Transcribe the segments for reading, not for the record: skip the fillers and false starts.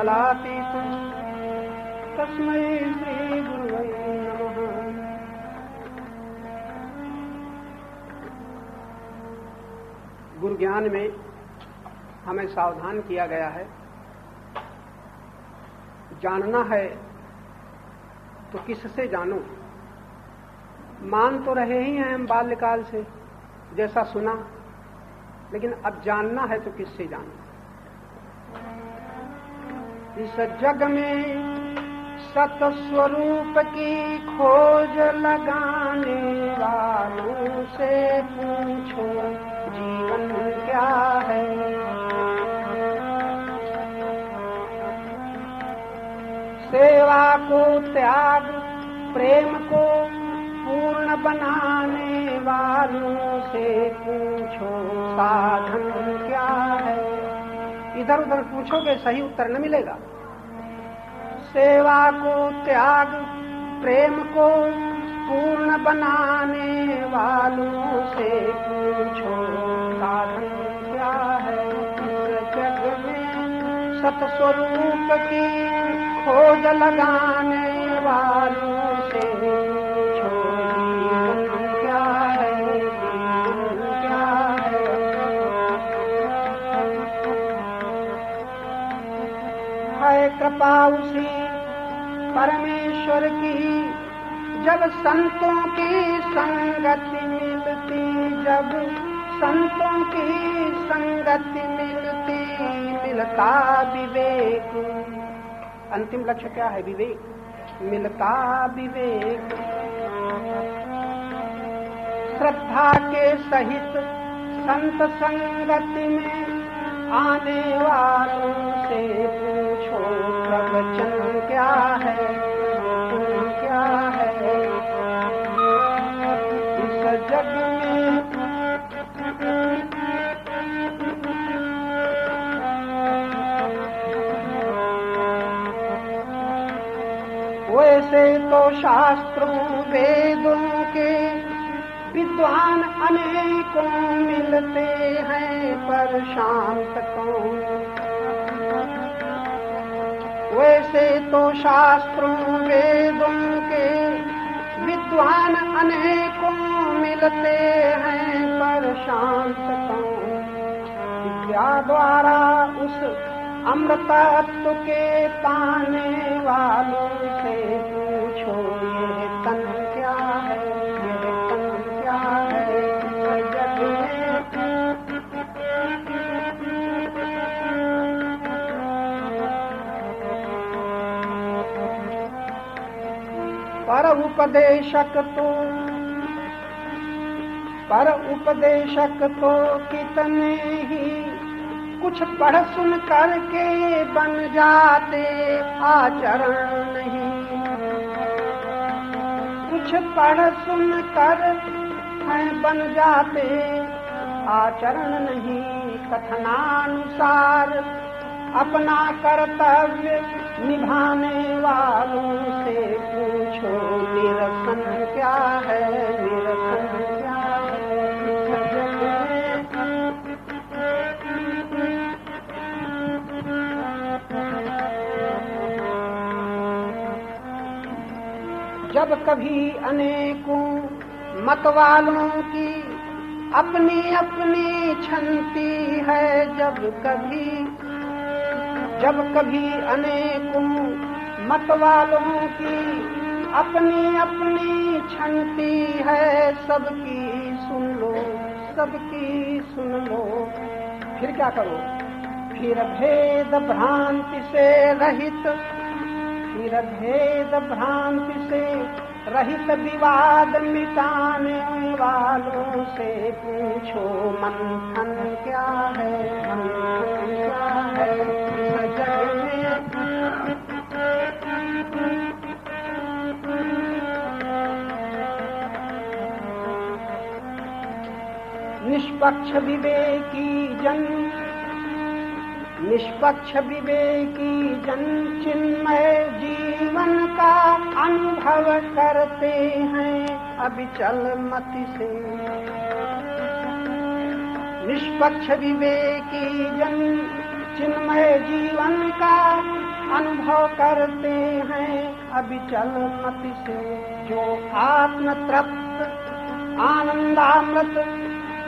कलातीतं तस्मै श्री गुरुवे नमः। गुरु ज्ञान में हमें सावधान किया गया है, जानना है तो किससे जानो। मान तो रहे ही हैं हम बाल्यकाल से, जैसा सुना, लेकिन अब जानना है तो किससे जानो। इस जग में सतस्वरूप की खोज लगाने वालों से पूछो जीवन क्या है। सेवा को त्याग, प्रेम को पूर्ण बनाने वालों से पूछो साधन क्या है। इधर उधर पूछोगे सही उत्तर न मिलेगा। सेवा को त्याग, प्रेम को पूर्ण बनाने वालों से पूछो साधन क्या है। इस जग में सतस्वरूप की खोज लगाने वालों से पूछो जीवन क्या है, जीवन क्या है। कृपा उसी परमेश्वर की जब संतों की संगति मिलती, जब संतों की संगति मिलती, मिलता विवेक। अंतिम लक्ष्य क्या है? विवेक। मिलता विवेक। श्रद्धा के सहित संत संगति में आने वालों से पूछो प्रवचन क्या है, क्या है। इस जग में वैसे तो शास्त्रों वेदों के विद्वान अनेकों मिलते हैं, पर शांत कौन। वैसे तो शास्त्रों वेदों के विद्वान अनेकों मिलते हैं, पर शांत कौन। विद्या द्वारा उस अमृतत्व के पाने वालों से पूछो ये तन क्या है, ये तन क्या है। जग पर उपदेशक तो कितने ही कुछ पढ़ सुन करके बन जाते, आचरण नहीं। कुछ पढ़ सुन कर बन जाते, आचरण नहीं। कथनानुसार अपना कर्तव्य निभाने वालों से पूछो निरसन क्या है, निरसन क्या है। जब कभी अनेकों मत वालों की अपनी अपनी छंती है, जब कभी अनेकों मत वालों की अपनी अपनी छंती है। सबकी सुन लो, सबकी सुन लो। फिर क्या करो? फिर भेद भ्रांति से रहित, फिर भेद भ्रांति से रहित विवाद मिटाने वालों से पूछो मंथन क्या है, मंथन क्या है। जग में निष्पक्ष विवेकी जन चिन्मय जीवन का अनुभव करते हैं अविचल मति से। निष्पक्ष विवेकी जन चिन्मय जीवन का अनुभव करते हैं अविचल मति से, जो आत्म तृप्त आनंदामृत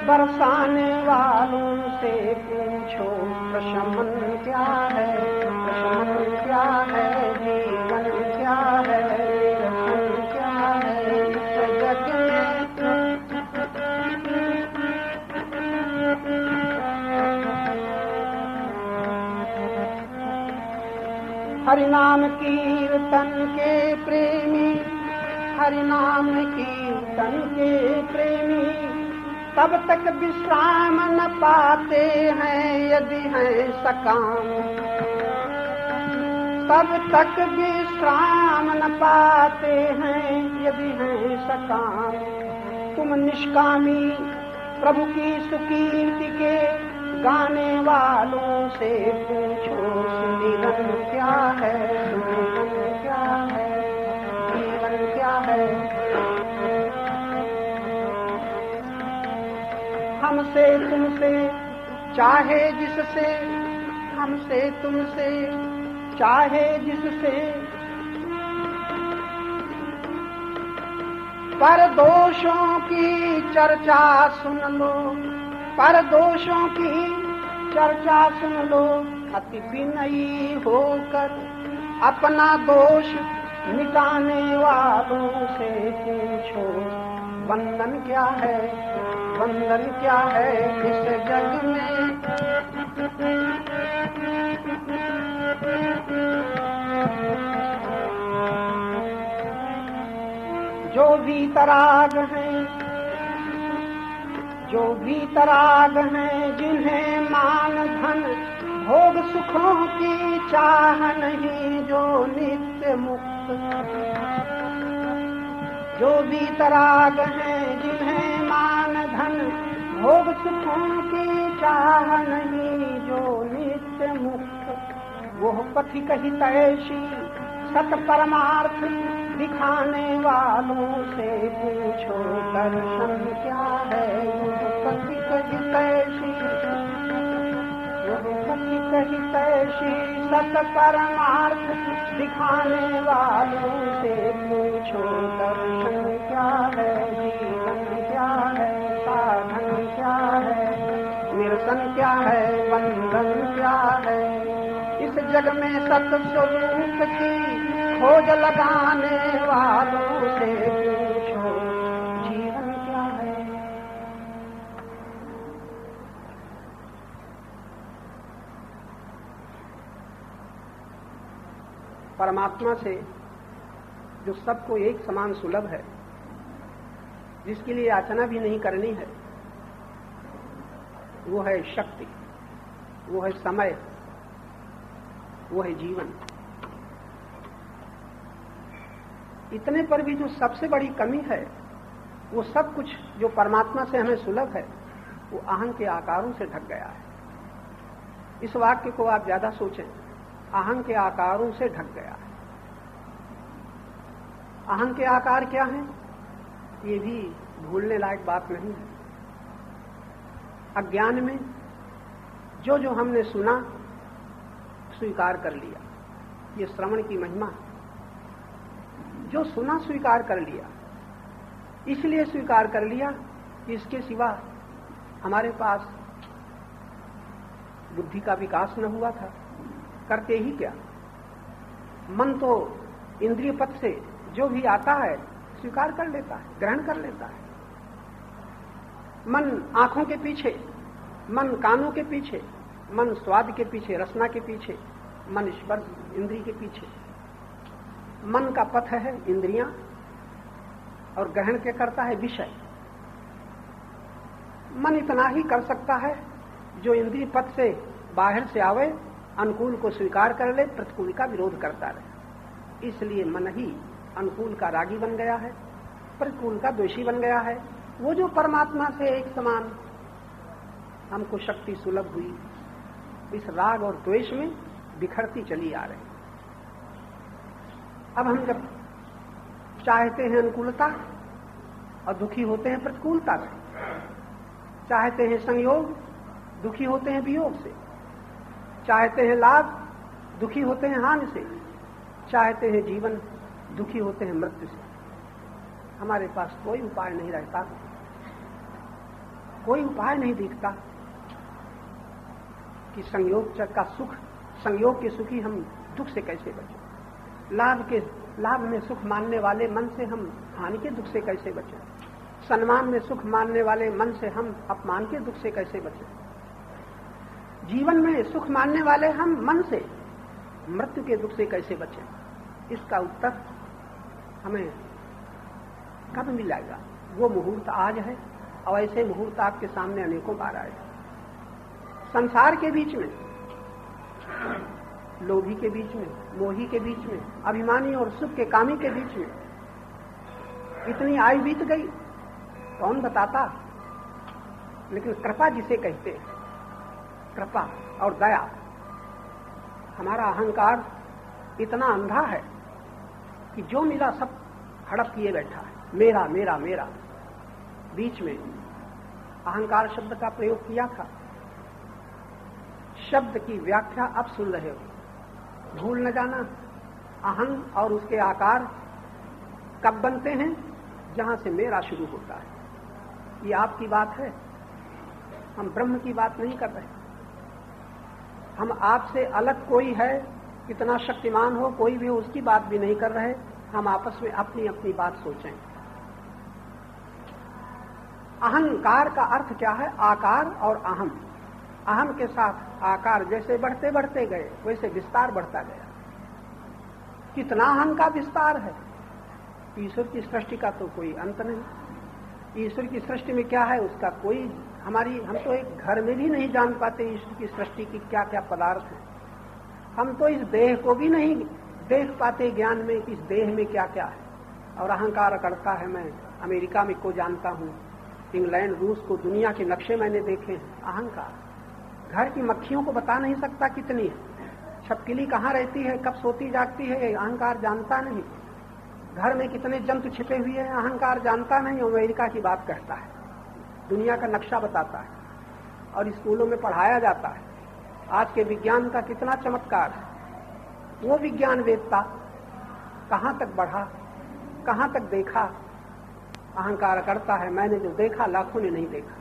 बरसाने वालों से पूछो प्रशमन क्या है, प्रशमन क्या है, जीवन क्या है, निरसन क्या है इस जग में। हरिनाम कीर्तन के प्रेमी, हरिनाम कीर्तन के प्रेमी तब तक विश्राम न पाते हैं यदि हैं सकाम, तब तक विश्राम न पाते हैं यदि हैं सकाम। तुम निष्कामी प्रभु की सुकीर्ति के गाने वालों से पूछो सुमिरन क्या है, सुमिरन क्या है, जीवन क्या है। हमसे तुमसे चाहे जिससे, हमसे तुमसे चाहे जिससे पर दोषों की चर्चा सुन लो, पर दोषों की चर्चा सुन लो। अति विनयी होकर अपना दोष मिटाने वालों से पूछो बंधन क्या है, बंधन क्या है इस जग में। जो वीतराग हैं, जो वीतराग हैं जिन्हें मान धन भोग सुखों की चाह नहीं, जो नित्य मुक्त, जो वीतराग हैं जिन्हें मान धन भोग सुखों की चाह नहीं, जो नित्य मुक्त। वो पथिक हितैषी सत परमार्थ दिखाने वालों से पूछो दर्शन क्या है। पथिक हितैषी, पथिक हितैषी सत परमार्थ दिखाने वालों से पूछो दर्शन क्या है, जीवन क्या है, साधन क्या है, निरसन क्या है, बंधन क्या है। इस जग में सत स्वरूप की खोज लगाने वालों से पूछो जीवन क्या है। परमात्मा से जो सबको एक समान सुलभ है, जिसके लिए याचना भी नहीं करनी है, वो है शक्ति, वो है समय, वो है जीवन। इतने पर भी जो सबसे बड़ी कमी है, वो सब कुछ जो परमात्मा से हमें सुलभ है, वो अहं के आकारों से ढक गया है। इस वाक्य को आप ज्यादा सोचें, अहं के आकारों से ढक गया है। अहं के आकार क्या हैं, ये भी भूलने लायक बात नहीं है। अज्ञान में जो जो हमने सुना स्वीकार कर लिया, ये श्रवण की महिमा है। जो सुना स्वीकार कर लिया, इसलिए स्वीकार कर लिया कि इसके सिवा हमारे पास बुद्धि का विकास न हुआ था। करते ही क्या, मन तो इंद्रिय पथ से जो भी आता है स्वीकार कर लेता है, ग्रहण कर लेता है। मन आंखों के पीछे, मन कानों के पीछे, मन स्वाद के पीछे, रसना के पीछे, मन स्पर्श इंद्रिय के पीछे। मन का पथ है इंद्रियां, और ग्रहण क्या करता है, विषय। मन इतना ही कर सकता है जो इंद्रिय पथ से बाहर से आवे, अनुकूल को स्वीकार कर ले, प्रतिकूल का विरोध करता रहे। इसलिए मन ही अनुकूल का रागी बन गया है, प्रतिकूल का द्वेषी बन गया है। वो जो परमात्मा से एक समान हमको शक्ति सुलभ हुई, इस राग और द्वेष में बिखरती चली आ रही। अब हम जब चाहते हैं अनुकूलता और दुखी होते हैं प्रतिकूलता से, चाहते हैं संयोग, दुखी होते हैं वियोग से, चाहते हैं लाभ, दुखी होते हैं हानि से, चाहते हैं जीवन, दुखी होते हैं मृत्यु से। हमारे पास कोई उपाय नहीं रहता, कोई उपाय नहीं दिखता कि संयोग का सुख, संयोग के सुखी हम दुख से कैसे बचें। लाभ में सुख मानने वाले मन से हम हानि के दुख से कैसे बचें। सम्मान में सुख मानने वाले मन से हम अपमान के दुख से कैसे बचें। जीवन में सुख मानने वाले हम मन से मृत्यु के दुख से कैसे बचें। इसका उत्तर हमें कब मिलेगा? वो मुहूर्त आज है, और ऐसे मुहूर्त आपके सामने अनेकों बार आए। संसार के बीच में, लोभी के बीच में, मोही के बीच में, अभिमानी और सुख के कामी के बीच में इतनी आयु बीत गई, कौन बताता। लेकिन कृपा जिसे कहते हैं, कृपा और दया, हमारा अहंकार इतना अंधा है कि जो मिला सब हड़प किए बैठा है, मेरा मेरा मेरा। बीच में अहंकार शब्द का प्रयोग किया था, शब्द की व्याख्या अब सुन रहे हो, भूल न जाना। अहं और उसके आकार कब बनते हैं? जहां से मेरा शुरू होता है। ये आपकी बात है, हम ब्रह्म की बात नहीं कर रहे। हम आपसे अलग कोई है, कितना शक्तिमान हो कोई भी, उसकी बात भी नहीं कर रहे। हम आपस में अपनी अपनी बात सोचें। अहंकार का अर्थ क्या है? आकार और अहम। अहम के साथ आकार जैसे बढ़ते बढ़ते गए, वैसे विस्तार बढ़ता गया। कितना अहम का विस्तार है। ईश्वर की सृष्टि का तो कोई अंत नहीं। ईश्वर की सृष्टि में क्या है उसका कोई, हम तो एक घर में भी नहीं जान पाते ईश्वर की सृष्टि की क्या क्या पदार्थ है। हम तो इस देह को भी नहीं देख पाते ज्ञान में कि इस देह में क्या क्या है। और अहंकार करता है, मैं अमेरिका में को जानता हूँ, इंग्लैंड रूस को, दुनिया के नक्शे मैंने देखे हैं। अहंकार घर की मक्खियों को बता नहीं सकता कितनी है, छपकिली कहाँ रहती है, कब सोती जागती है, अहंकार जानता नहीं। घर में कितने जंतु छिपे हुए हैं, अहंकार जानता नहीं। अमेरिका की बात कहता है, दुनिया का नक्शा बताता है और स्कूलों में पढ़ाया जाता है। आज के विज्ञान का कितना चमत्कार है। वो विज्ञान वेदता कहां तक बढ़ा, कहां तक देखा। अहंकार करता है, मैंने जो देखा लाखों ने नहीं देखा।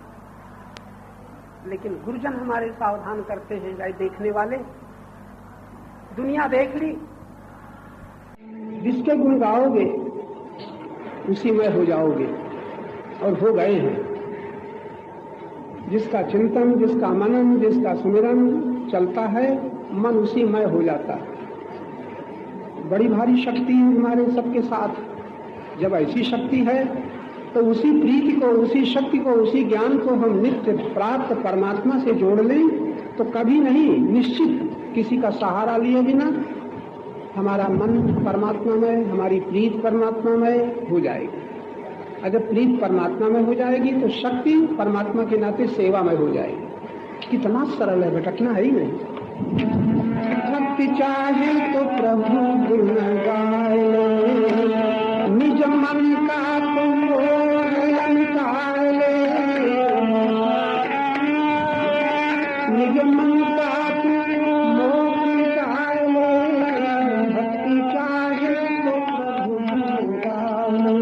लेकिन गुरुजन हमारे सावधान करते हैं, भाई देखने वाले, दुनिया देख ली, जिसके गुण गाओगे उसी में हो जाओगे, और हो गए हैं। जिसका चिंतन, जिसका मनन, जिसका सुमिरन चलता है, मन उसी में हो जाता है। बड़ी भारी शक्ति है हमारे सबके साथ। जब ऐसी शक्ति है तो उसी प्रीति को, उसी शक्ति को, उसी ज्ञान को हम नित्य प्राप्त परमात्मा से जोड़ लें तो कभी नहीं, निश्चित किसी का सहारा लिए बिना हमारा मन परमात्मा में, हमारी प्रीत परमात्मा में हो जाएगी। अगर प्रीत परमात्मा में हो जाएगी तो शक्ति परमात्मा के नाते सेवा में हो जाएगी। कितना सरल है, भटकना है ही नहीं। भक्ति चाहे तो प्रभु गुण गाए, निज मन का तो मोह निकाले, निज मन का तो मोह निकाले। भक्ति चाहे तो प्रभु गुण गाए।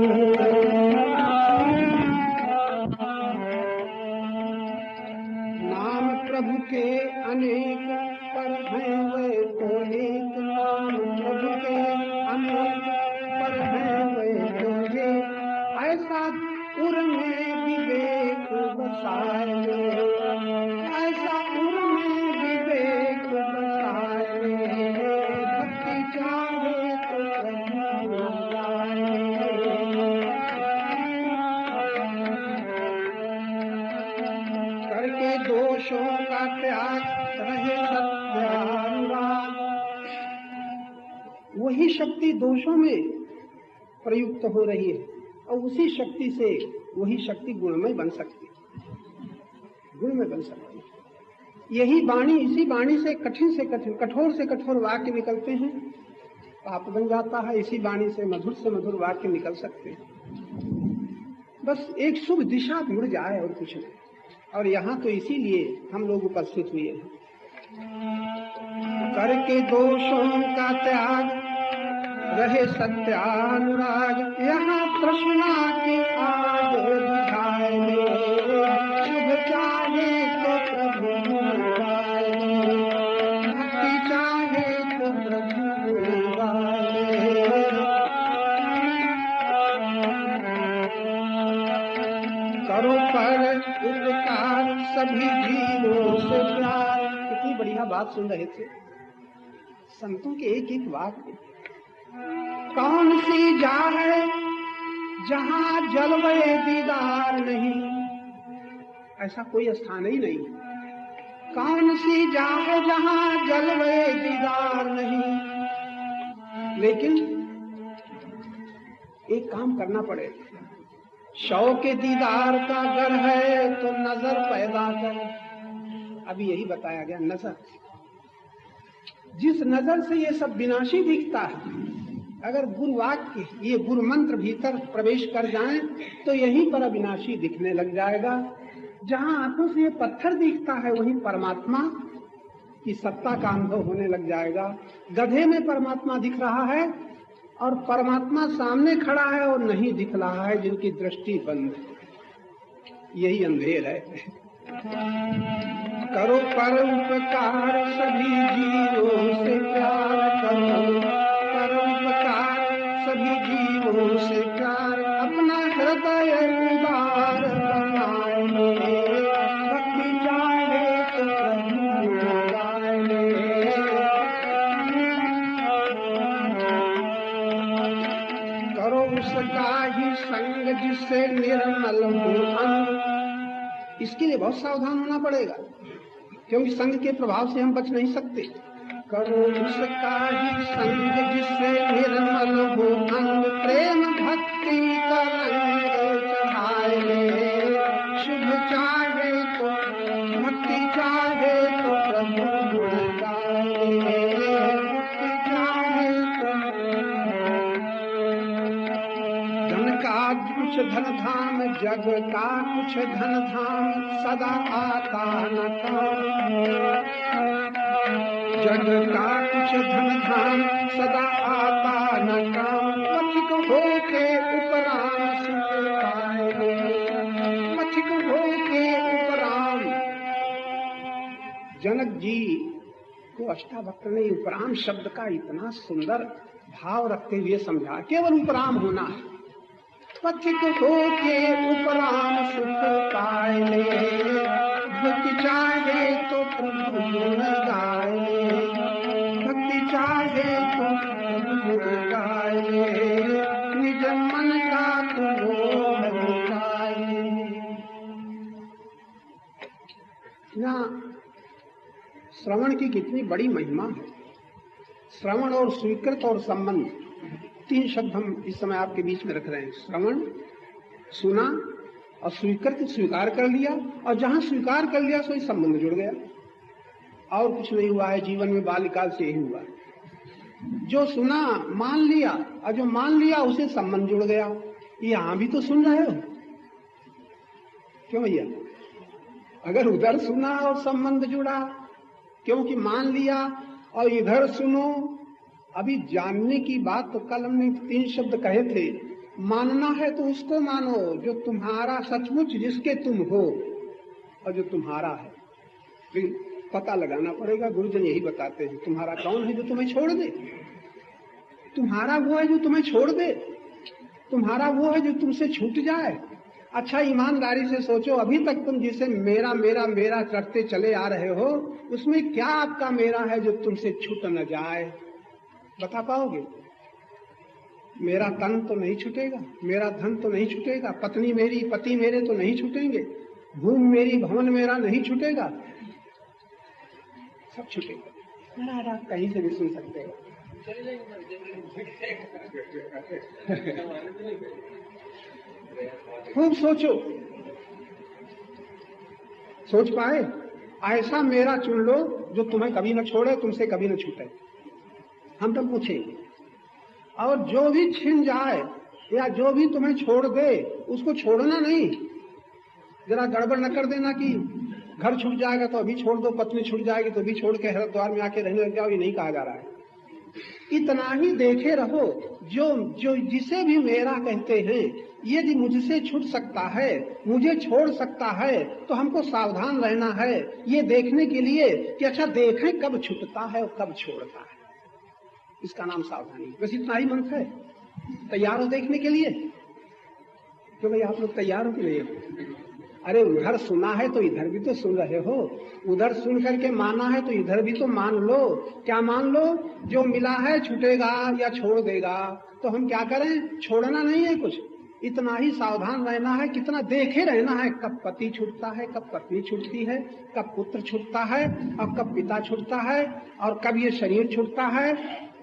नाम प्रभु के अनेक पर हैं वे तो एक, नाम प्रभु के अनेक पर हैं वे तो एक। ऐसा उर में विवेक बसाए, ऐसा उर में विवेक बसाए। भक्ति चाहे तो प्रभु गाए। करके दोषों का त्याग रहे सत्यानुराग। वही शक्ति दोषों में प्रयुक्त हो रही है और उसी शक्ति से वही शक्ति गुणमय बन सकती है, गुणमय बन सकती है। यही वाणी, इसी वाणी से कठिन से कठिन, कठोर से कठोर वाक्य निकलते हैं, पाप बन जाता है। इसी वाणी से मधुर वाक्य निकल सकते हैं। बस एक शुभ दिशा मुड़ जाए और कुछ नहीं। और यहाँ तो इसीलिए हम लोग उपस्थित हुए हैं। कर करके दोषों का त्याग, रहे सत्यानुराग, यहाँ तृष्णा की आग बुझाए ले, शुभ चाहे तो प्रभु बुलवाए ले, भक्ति चाहे तो प्रभु बुलवाए ले। करो पर उपकार सभी जीवों से प्यार। कितनी बढ़िया बात सुन रहे थे संतों के एक एक वाक्य। कौन सी जा है जहां जलवे दीदार नहीं, ऐसा कोई स्थान ही नहीं। कौन सी जा है जहां जलवे दीदार नहीं, लेकिन एक काम करना पड़े। शौ के दीदार का गर है तो नजर पैदा कर। अभी यही बताया गया, नजर। जिस नजर से ये सब विनाशी दिखता है, अगर गुरु वाक्य ये गुरु मंत्र भीतर प्रवेश कर जाएं तो यहीं पर अविनाशी दिखने लग जाएगा। जहां आंखों से ये पत्थर दिखता है वहीं परमात्मा की सत्ता का अनुभव होने लग जाएगा। गधे में परमात्मा दिख रहा है और परमात्मा सामने खड़ा है और नहीं दिख रहा है, जिनकी दृष्टि बंद है। यही अंधेर है। करो पर उपकार सभी जीवों से प्यार, करो पर उपकार सभी जीवों से प्यार, अपना हृदय उदार बनाए ले, भक्ति चाहे तो प्रभु बुलवाए ले। करो उसका ही संग जिससे निर्मल हो अंग। इसके लिए बहुत सावधान होना पड़ेगा, क्योंकि संग के प्रभाव से हम बच नहीं सकते। करो उसका ही संग जिससे निर्मल हो अंग, प्रेम भक्ति का रंग चढ़ाए ले, शुभ चाहे तो भक्ति चाहे तो प्रभु बुलवाए ले, भक्ति चाहे तो। धन का कुछ धन धाम, जग का कुछ धन धाम, सदा आता न काम। जग का कुछ धन धाम, सदा आता न काम, मथिक होके उपराम सुख पाए ले, मथिक होके उपराम। जनक जी को अष्टावक्र ने उपराम शब्द का इतना सुंदर भाव रखते हुए समझा। केवल उपराम होना है। पथिक होके उपराम सुख पाए ले, भक्ति चाहे तो प्रभु गुण गाए ले, भक्ति चाहे तो प्रभु गुण गाए ले, निज मन का मोह मिटाए। यहाँ श्रवण की कितनी बड़ी महिमा है। श्रवण और स्वीकृत और संबंध, तीन शब्द हम इस समय आपके बीच में रख रहे हैं। श्रवण, सुना, और स्वीकृत, स्वीकार कर लिया, और जहां स्वीकार कर लिया सो संबंध जुड़ गया। और कुछ नहीं हुआ है जीवन में, बाल्यकाल से यही हुआ। जो सुना मान लिया, और जो मान लिया उसे संबंध जुड़ गया। यहां भी तो सुन रहे हो, क्यों भैया? अगर उधर सुना और संबंध जुड़ा, क्योंकि मान लिया, और इधर सुनो। अभी जानने की बात तो कल हमने तीन शब्द कहे थे। मानना है तो उसको मानो जो तुम्हारा सचमुच, जिसके तुम हो और जो तुम्हारा है। लेकिन पता लगाना पड़ेगा। गुरुजन यही बताते हैं, तुम्हारा कौन है जो तुम्हें छोड़ दे? तुम्हारा वो है जो तुम्हें छोड़ दे, तुम्हारा वो है जो तुमसे छूट जाए। अच्छा, ईमानदारी से सोचो, अभी तक तुम जिसे मेरा मेरा मेरा करते चले आ रहे हो, उसमें क्या आपका मेरा है जो तुमसे छूट न जाए? बता पाओगे? मेरा तन तो नहीं छूटेगा, मेरा धन तो नहीं छूटेगा, पत्नी मेरी पति मेरे तो नहीं छूटेंगे, भूमि मेरी भवन मेरा नहीं छूटेगा, सब छूटेगा। आप कहीं से भी सुन सकते हो। खूब सोचो, सोच पाए ऐसा मेरा चुन लो जो तुम्हें कभी न छोड़े, तुमसे कभी न छूटे। हम तो पूछेंगे, और जो भी छिन जाए या जो भी तुम्हें छोड़ दे, उसको छोड़ना नहीं। जरा गड़बड़ न कर देना कि घर छूट जाएगा तो अभी छोड़ दो, पत्नी छूट जाएगी तो अभी छोड़ के हरिद्वार में आके रहने लग जाओ, ये नहीं कहा जा रहा है। इतना ही देखे रहो, जो जिसे भी मेरा कहते हैं, यदि मुझसे छूट सकता है, मुझे छोड़ सकता है, तो हमको सावधान रहना है ये देखने के लिए कि अच्छा देखें कब छूटता है और कब छोड़ता है। इसका नाम सावधानी। बस इतना ही मंत्र है। तैयार हो देखने के लिए? क्यों भाई आप लोग तैयार हो कि नहीं? अरे उधर सुना है तो इधर भी तो सुन रहे हो, उधर सुन करके माना है तो इधर भी तो मान लो। क्या मान लो? जो मिला है छूटेगा या छोड़ देगा, तो हम क्या करें? छोड़ना नहीं है कुछ, इतना ही सावधान रहना है। कितना देखे रहना है, कब पति छूटता है, कब पत्नी छूटती है, कब पुत्र छूटता है और कब पिता छूटता है, और कब ये शरीर छूटता है,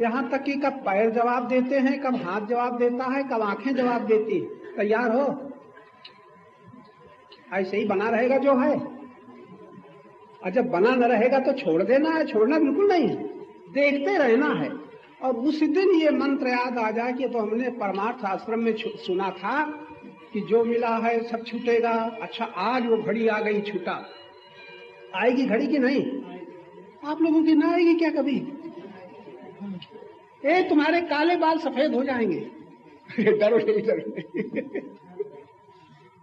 यहाँ तक कि कब पैर जवाब देते हैं, कब हाथ जवाब देता है, कब आंखें जवाब देती। तैयार हो? ऐसे ही बना रहेगा जो है, और जब बना न रहेगा तो छोड़ देना है। छोड़ना बिल्कुल नहीं है, देखते रहना है। और उस दिन ये मंत्र याद आ जाए कि तो हमने परमार्थ आश्रम में सुना था कि जो मिला है सब छूटेगा। अच्छा आज वो घड़ी आ गई, छूटा। आएगी घड़ी की नहीं? आप लोगों की ना आएगी क्या कभी? तुम्हारे काले बाल सफेद हो जाएंगे। डरो नहीं, डरो नहीं।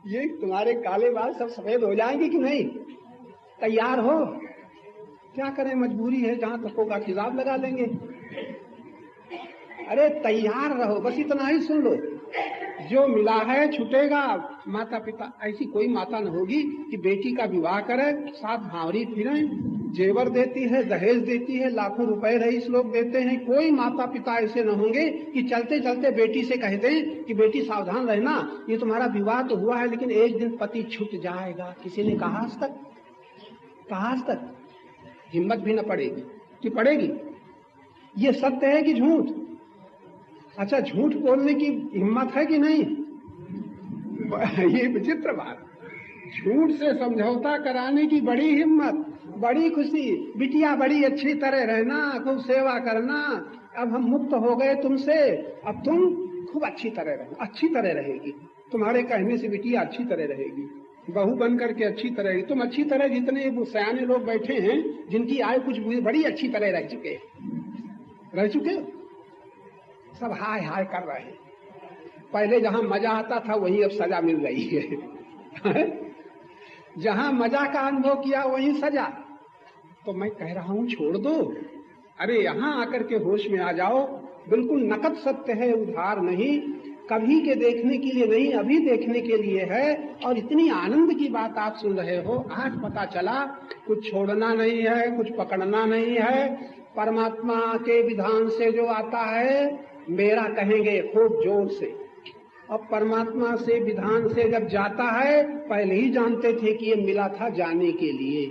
ये तुम्हारे काले बाल सब सफेद हो जाएंगे कि नहीं? तैयार हो? क्या करें, मजबूरी है, जहां तक होगा खिजाब लगा लेंगे। अरे तैयार रहो, बस इतना ही सुन लो। जो मिला है छूटेगा। माता पिता, ऐसी कोई माता न होगी कि बेटी का विवाह करे, साथ भावरी फिरे, जेवर देती है, दहेज देती है, लाखों रुपए रईस लोग देते हैं। कोई माता पिता ऐसे न होंगे कि चलते चलते बेटी से कह दें कि बेटी सावधान रहना, ये तुम्हारा विवाह तो हुआ है लेकिन एक दिन पति छूट जाएगा। किसी ने कहा आज तक? कहा आज तक? हिम्मत भी न पड़ेगी कि पड़ेगी? ये सत्य है कि झूठ? अच्छा झूठ बोलने की हिम्मत है कि नहीं? ये विचित्र बात। झूठ से समझौता कराने की बड़ी हिम्मत, बड़ी खुशी। बिटिया बड़ी अच्छी तरह रहना, खूब सेवा करना, अब हम मुक्त हो गए तुमसे, अब तुम खूब अच्छी तरह रहना। अच्छी तरह रहेगी, तुम्हारे कहने से बिटिया अच्छी तरह रहेगी, बहू बन करके अच्छी तरह। तुम अच्छी तरह, जितने सयाने लोग बैठे हैं जिनकी आय कुछ बड़ी अच्छी तरह रह चुके सब हाय हाय कर रहे हैं। पहले जहां मजा आता था वहीं अब सजा मिल रही है। जहां मजा का अनुभव किया वहीं सजा। तो मैं कह रहा हूं छोड़ दो। अरे यहां आकर के होश में आ जाओ। बिल्कुल नकद सत्य है, उधार नहीं। कभी के देखने के लिए नहीं, अभी देखने के लिए है। और इतनी आनंद की बात आप सुन रहे हो। आज पता चला कुछ छोड़ना नहीं है, कुछ पकड़ना नहीं है। परमात्मा के विधान से जो आता है मेरा कहेंगे खूब जोर से। अब परमात्मा से विधान से जब जाता है, पहले ही जानते थे कि ये मिला था जाने के लिए।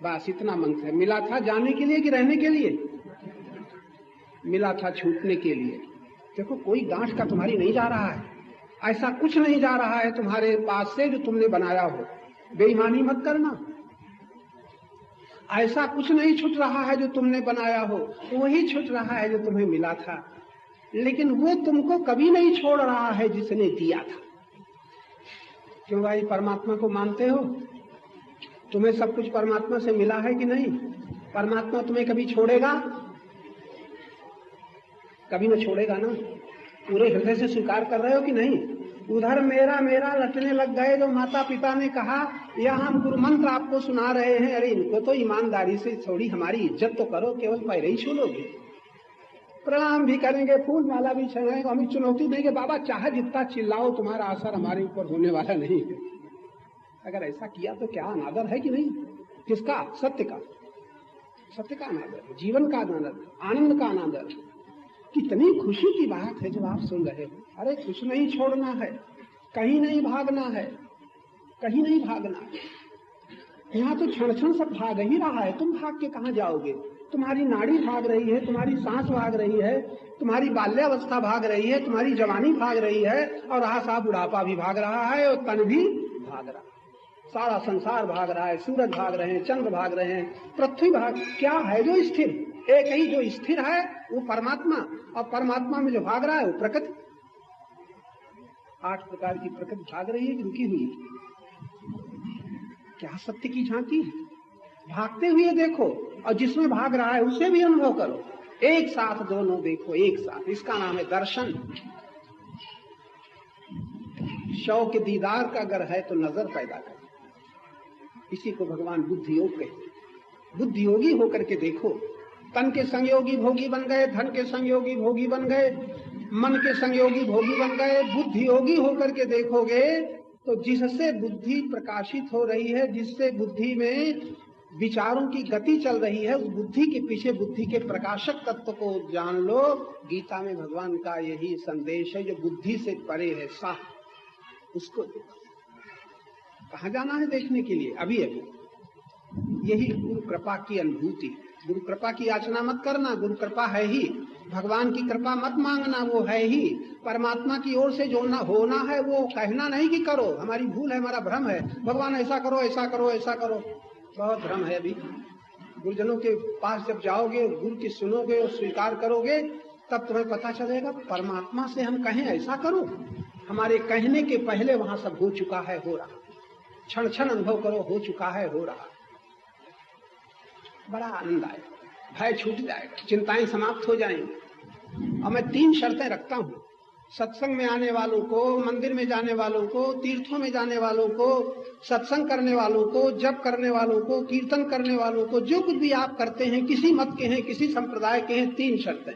बस इतना मंत्र है। मिला था जाने के लिए कि रहने के लिए? मिला था छूटने के लिए। देखो कोई गांठ का तुम्हारी नहीं जा रहा है, ऐसा कुछ नहीं जा रहा है तुम्हारे पास से जो तुमने बनाया हो। बेईमानी मत करना। ऐसा कुछ नहीं छूट रहा है जो तुमने बनाया हो, वही छूट रहा है जो तुम्हें मिला था। लेकिन वो तुमको कभी नहीं छोड़ रहा है जिसने दिया था। क्यों भाई? परमात्मा को मानते हो? तुम्हें सब कुछ परमात्मा से मिला है कि नहीं? परमात्मा तुम्हें कभी छोड़ेगा? कभी न छोड़ेगा ना। पूरे हृदय से स्वीकार कर रहे हो कि नहीं? उधर मेरा मेरा रटने लग गए जो माता पिता ने कहा, यहाँ हम गुरु मंत्र आपको सुना रहे हैं। अरे इनको तो ईमानदारी से थोड़ी हमारी इज्जत तो करो, केवल पैर ही छू लोगे। प्रणाम भी करेंगे, फूल माला भी चढ़ाएंगे, हमें चुनौती देंगे, बाबा चाहे जितना चिल्लाओ तुम्हारा असर हमारे ऊपर होने वाला नहीं है। अगर ऐसा किया तो क्या अनादर है कि नहीं? किसका? सत्य का। सत्य का अनादर है, जीवन का अनादर, आनंद का अनादर। कितनी खुशी की बात है जब आप सुन रहे हो। अरे कुछ नहीं छोड़ना है, कहीं नहीं भागना है, कहीं नहीं भागना है। यहाँ तो क्षण क्षण सब भाग ही रहा है। तुम भाग के कहाँ जाओगे? तुम्हारी नाड़ी भाग रही है, तुम्हारी सांस भाग रही है, तुम्हारी बाल्यावस्था भाग रही है, तुम्हारी जवानी भाग रही है, और आशा बुढ़ापा भी भाग रहा है, और तन भी भाग रहा है। सारा संसार भाग रहा है, सूरज भाग रहे हैं, चंद्र भाग रहे हैं, पृथ्वी भाग। क्या है जो स्थिर? एक ही जो स्थिर है वो परमात्मा, और परमात्मा में जो भाग रहा है वो प्रकृति। 8 प्रकार की प्रकृति भाग रही है कि रुकी हुई। क्या सत्य की झांकी है। भागते हुए देखो और जिसमें भाग रहा है उसे भी अनुभव करो, एक साथ दोनों देखो, एक साथ। इसका नाम है दर्शन। शव के दीदार का अगर है तो नजर पैदा कर, इसी को भगवान बुद्धि योग कहते हैं। बुद्धि योगी होकर के देखो। तन के संयोगी भोगी बन गए, धन के संयोगी भोगी बन गए, मन के संयोगी भोगी बन गए। बुद्धि योगी होकर के देखोगे तो जिससे बुद्धि प्रकाशित हो रही है, जिससे बुद्धि में विचारों की गति चल रही है, उस बुद्धि के पीछे बुद्धि के प्रकाशक तत्व को जान लो। गीता में भगवान का यही संदेश है, जो बुद्धि से परे है, साफ उसको देखो। कहाँ जाना है देखने के लिए? अभी अभी यही गुरु कृपा की अनुभूति। गुरु कृपा की याचना मत करना, गुरु कृपा है ही। भगवान की कृपा मत मांगना, वो है ही। परमात्मा की ओर से जो होना है वो कहना नहीं कि करो, हमारी भूल है, हमारा भ्रम है। भगवान ऐसा करो, ऐसा करो, ऐसा करो, बहुत भ्रम है। अभी गुरुजनों के पास जब जाओगे, गुरु की सुनोगे और स्वीकार करोगे, तब तुम्हें पता चलेगा परमात्मा से हम कहें ऐसा करो। हमारे कहने के पहले वहां सब हो चुका है, हो रहा। क्षण क्षण अनुभव करो, हो चुका है, हो रहा। बड़ा आनंद आएगा, भय छूट जाएगा, चिंताएं समाप्त हो जाएंगी। और मैं 3 शर्तें रखता हूँ सत्संग में आने वालों को, मंदिर में जाने वालों को, तीर्थों में जाने वालों को, सत्संग करने वालों को, जप करने वालों को, कीर्तन करने वालों को, जो कुछ भी आप करते हैं, किसी मत के हैं, किसी संप्रदाय के हैं, 3 शर्तें।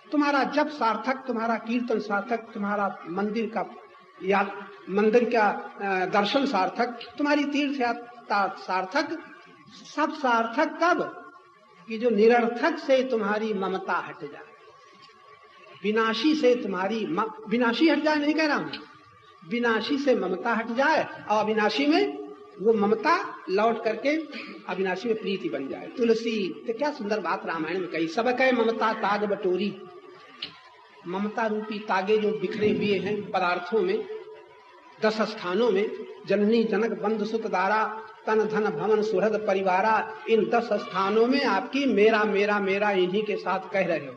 तुम्हारा जप सार्थक, तुम्हारा कीर्तन सार्थक, तुम्हारा मंदिर का दर्शन सार्थक, तुम्हारी तीर्थ यात्रा सार्थक। सब सार्थक कब? कि जो निरर्थक से तुम्हारी ममता हट जाए, विनाशी से तुम्हारी विनाशी हट जाए, नहीं कह रहा हूं, विनाशी से ममता हट जाए और अविनाशी में वो ममता लौट करके अविनाशी में प्रीति बन जाए। तुलसी तो क्या सुंदर बात रामायण में कही, सबके ममता ताग बटोरी। ममता रूपी तागे जो बिखरे हुए हैं पदार्थों में, 10 स्थानों में, जननी जनक बंधु सुत दारा तन धन भवन सुहृद परिवारा, इन 10 स्थानों में आपकी मेरा मेरा मेरा इन्हीं के साथ कह रहे हो।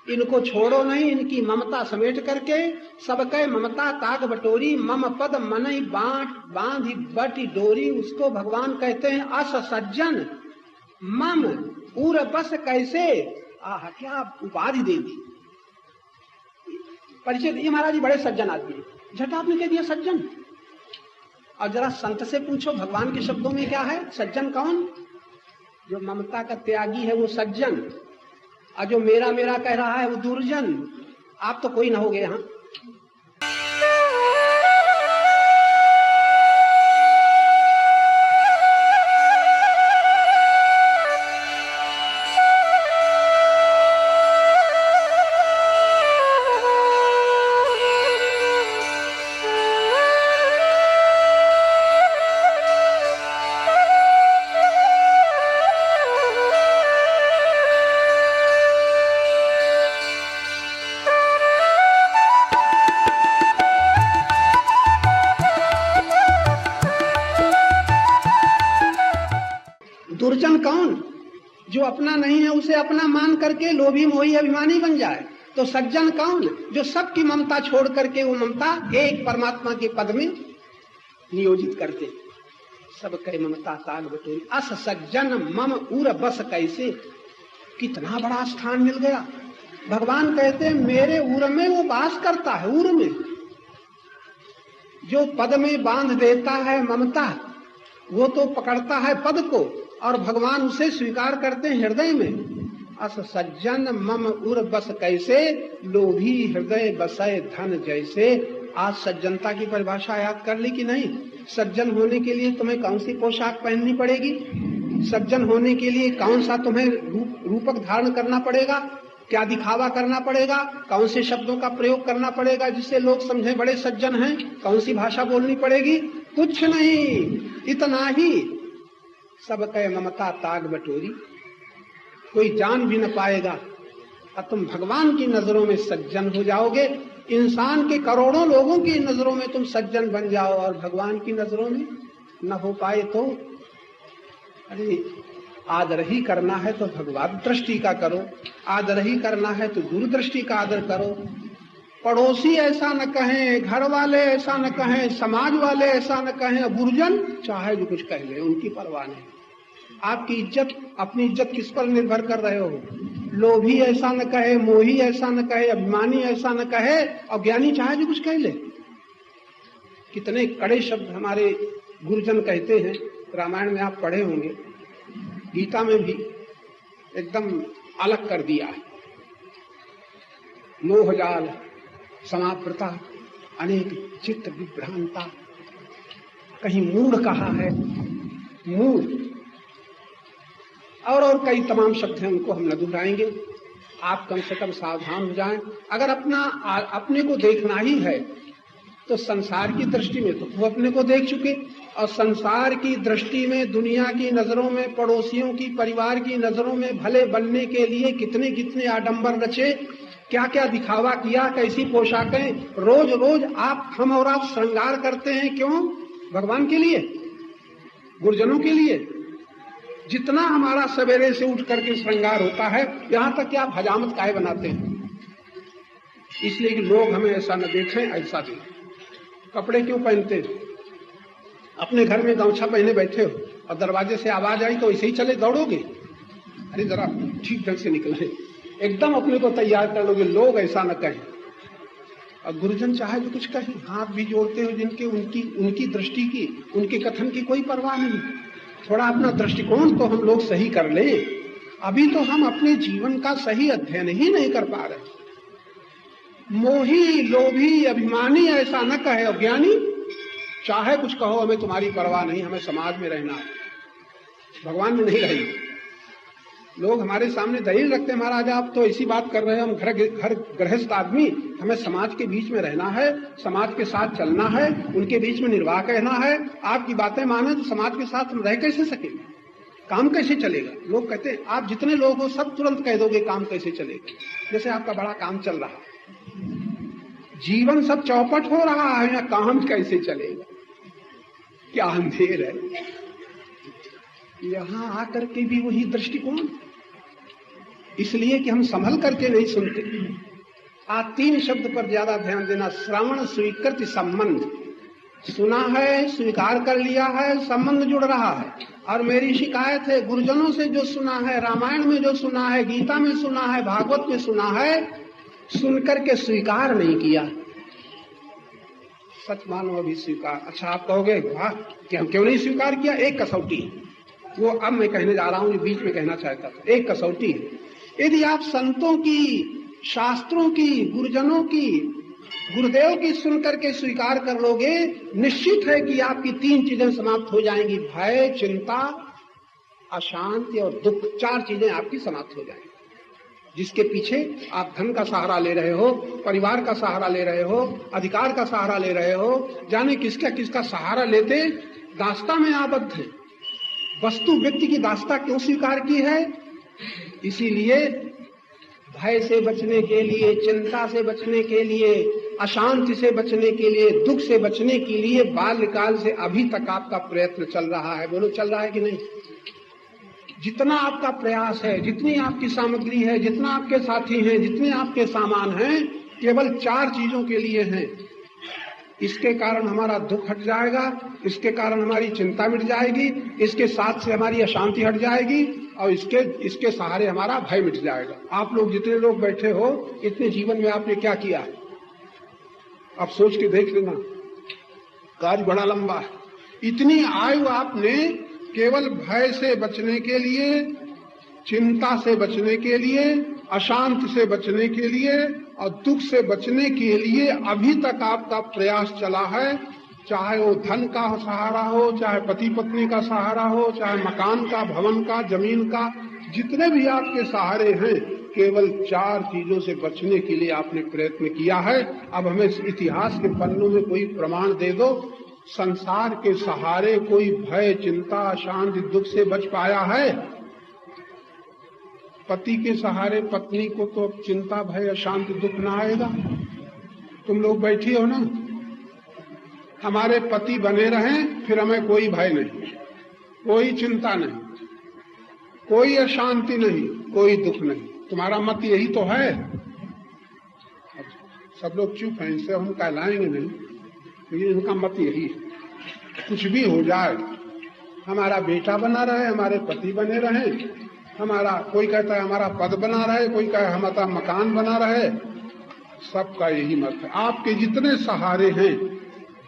इनको छोड़ो नहीं, इनकी ममता समेट करके सबके ममता ताग बटोरी। मम पद मनई बांट बांधी बटी डोरी, उसको भगवान कहते हैं अस सज्जन। मम उर बस कैसे, आह क्या उपाधि दे दी, परिचय दिए। महाराज जी बड़े सज्जन आदमी हैं, झट आपने कह दिया सज्जन। और जरा संत से पूछो भगवान के शब्दों में क्या है, सज्जन कौन? जो ममता का त्यागी है वो सज्जन, और जो मेरा मेरा कह रहा है वो दुर्जन। आप तो कोई ना होगे यहाँ। दुर्जन कौन? जो अपना नहीं है उसे अपना मान करके लोभी मोही अभिमानी बन जाए। तो सज्जन कौन? जो सबकी ममता छोड़ करके वो ममता एक परमात्मा के पद में नियोजित करते। सब कहे ममता ताग बटोरी, अस सज्जन मम उर बस कैसे। कितना बड़ा स्थान मिल गया। भगवान कहते हैं मेरे उर में वो वास करता है। उर में जो पद में बांध देता है ममता, वो तो पकड़ता है पद को, और भगवान उसे स्वीकार करते हैं हृदय में। अस सज्जन मम उर बस कैसे, लोभी हृदय बसय धन जैसे। आज सज्जनता की परिभाषा याद कर ली कि नहीं? सज्जन होने के लिए तुम्हें कौन सी पोशाक पहननी पड़ेगी? सज्जन होने के लिए कौन सा तुम्हें रूपक धारण करना पड़ेगा? क्या दिखावा करना पड़ेगा? कौन से शब्दों का प्रयोग करना पड़ेगा जिससे लोग समझे बड़े सज्जन हैं? कौन सी भाषा बोलनी पड़ेगी? कुछ नहीं, इतना ही। सब कहे ममता ताग बटोरी, कोई जान भी न पाएगा। और तुम भगवान की नजरों में सज्जन हो जाओगे। इंसान के करोड़ों लोगों की नजरों में तुम सज्जन बन जाओ और भगवान की नजरों में न हो पाए तो, अरे आदर ही करना है तो भगवत दृष्टि का करो, आदर ही करना है तो गुरु दृष्टि का आदर करो। पड़ोसी ऐसा न कहें, घर वाले ऐसा न कहें, समाज वाले ऐसा न कहें, गुरुजन चाहे जो कुछ कह ले, उनकी परवाह नहीं। आपकी इज्जत, अपनी इज्जत किस पर निर्भर कर रहे हो? लोभी ऐसा न कहे, मोही ऐसा न कहे, अभिमानी ऐसा न कहे, और ज्ञानी चाहे जो कुछ कह ले। कितने कड़े शब्द हमारे गुरुजन कहते हैं। रामायण में आप पढ़े होंगे, गीता में भी एकदम अलग कर दिया है। मोहजाल समावृता अनेक चित्त विभ्रांता, कहीं मूढ़ कहा है, मूढ़, और कई तमाम शब्द हैं, उनको हम न दोहराएंगे। आप कम से कम सावधान हो जाएं। अगर अपने को देखना ही है तो संसार की दृष्टि में तो वो अपने को देख चुके, और संसार की दृष्टि में, दुनिया की नजरों में, पड़ोसियों की, परिवार की नजरों में भले बनने के लिए कितने कितने आडंबर रचे, क्या क्या दिखावा किया, कैसी पोशाकें, रोज रोज हम और आप श्रृंगार करते हैं। क्यों? भगवान के लिए, गुरुजनों के लिए। जितना हमारा सवेरे से उठ करके श्रृंगार होता है, यहां तक कि आप हजामत काहे बनाते हैं, इसलिए कि लोग हमें ऐसा न देखें, ऐसा देखें। कपड़े क्यों पहनते हैं? अपने घर में गमछा पहने बैठे हो और दरवाजे से आवाज आई तो ऐसे ही चले दौड़ोगे? अरे जरा ठीक ढंग से निकले, एकदम अपने को तैयार कर लोगे, लोग ऐसा न कहें। और गुरुजन चाहे तो कुछ कहें, हाथ भी जोड़ते हो जिनके, उनकी दृष्टि की, उनके कथन की कोई परवाह नहीं। थोड़ा अपना दृष्टिकोण तो हम लोग सही कर ले। अभी तो हम अपने जीवन का सही अध्ययन ही नहीं कर पा रहे। मोही, लोभी, अभिमानी ऐसा न कहे, और ज्ञानी चाहे कुछ कहो, हमें तुम्हारी परवाह नहीं, हमें समाज में रहना है, भगवान में नहीं रहेंगे। लोग हमारे सामने दलील रखते हैं, महाराज आप तो ऐसी बात कर रहे हैं, हम घर गृहस्थ आदमी, हमें समाज के बीच में रहना है, समाज के साथ चलना है, उनके बीच में निर्वाह करना है। आपकी बातें माने तो समाज के साथ हम रह कैसे सकेंगे, काम कैसे चलेगा? लोग कहते हैं आप जितने लोग हो सब तुरंत कह दोगे काम कैसे चलेगा, जैसे आपका बड़ा काम चल रहा है। जीवन सब चौपट हो रहा है, या काम कैसे चलेगा? क्या अंधेर है। यहां आकर के भी वही दृष्टिकोण, इसलिए कि हम संभल करके नहीं सुनते। आज 3 शब्द पर ज्यादा ध्यान देना। श्रवण, स्वीकृति, संबंध। सुना है, स्वीकार कर लिया है, संबंध जुड़ रहा है। और मेरी शिकायत है, गुरुजनों से जो सुना है, रामायण में जो सुना है, गीता में सुना है, भागवत में सुना है, सुनकर के स्वीकार नहीं किया। सच मानो अभी स्वीकार। अच्छा आप कहोगे वाह कि हम क्यों नहीं स्वीकार किया? एक कसौटी, वो अब मैं कहने जा रहा हूं जो बीच में कहना चाहता था। एक कसौटी है, यदि आप संतों की, शास्त्रों की, गुरुजनों की, गुरुदेव की सुनकर के स्वीकार कर लोगे, निश्चित है कि आपकी 3 चीजें समाप्त हो जाएंगी। भय, चिंता, अशांति और दुख, 4 चीजें आपकी समाप्त हो जाएंगी। जिसके पीछे आप धन का सहारा ले रहे हो, परिवार का सहारा ले रहे हो, अधिकार का सहारा ले रहे हो, जाने किसका किसका सहारा लेते दास्ता में आबद्ध है। वस्तु व्यक्ति की दास्ता क्यों स्वीकार की है? इसीलिए भय से बचने के लिए, चिंता से बचने के लिए, अशांति से बचने के लिए, दुख से बचने के लिए बाल्यकाल से अभी तक आपका प्रयत्न चल रहा है। बोलो चल रहा है कि नहीं? जितना आपका प्रयास है, जितनी आपकी सामग्री है, जितना आपके साथी हैं, जितने आपके सामान हैं, केवल 4 चीजों के लिए हैं। इसके कारण हमारा दुख हट जाएगा, इसके कारण हमारी चिंता मिट जाएगी, इसके साथ से हमारी अशांति हट जाएगी, और इसके सहारे हमारा भय मिट जाएगा। आप लोग जितने लोग बैठे हो, इतने जीवन में आपने क्या किया? आप सोच के देख लेना, कार्य बड़ा लंबा है। इतनी आयु आपने केवल भय से बचने के लिए, चिंता से बचने के लिए, अशांति से बचने के लिए और दुख से बचने के लिए अभी तक आपका प्रयास चला है। चाहे वो धन का सहारा हो, चाहे पति पत्नी का सहारा हो, चाहे मकान का, भवन का, जमीन का, जितने भी आपके सहारे हैं, केवल 4 चीजों से बचने के लिए आपने प्रयत्न किया है। अब हमें इतिहास के पन्नों में कोई प्रमाण दे दो, संसार के सहारे कोई भय, चिंता, अशांति, दुख से बच पाया है? पति के सहारे पत्नी को तो चिंता, भय, अशांति, दुख ना आएगा। तुम लोग बैठी हो ना, हमारे पति बने रहें, फिर हमें कोई भय नहीं, कोई चिंता नहीं, कोई अशांति नहीं, कोई दुख नहीं। तुम्हारा मत यही तो है। सब लोग चुप हैं, इनसे हम कहलाएंगे नहीं, लेकिन इनका मत यही है, कुछ भी हो जाए, हमारा बेटा बना रहे, हमारे पति बने रहे, हमारा कोई कहता है हमारा पद बना रहे, कोई कहता है हमारा मकान बना रहे, सबका यही मत है। आपके जितने सहारे हैं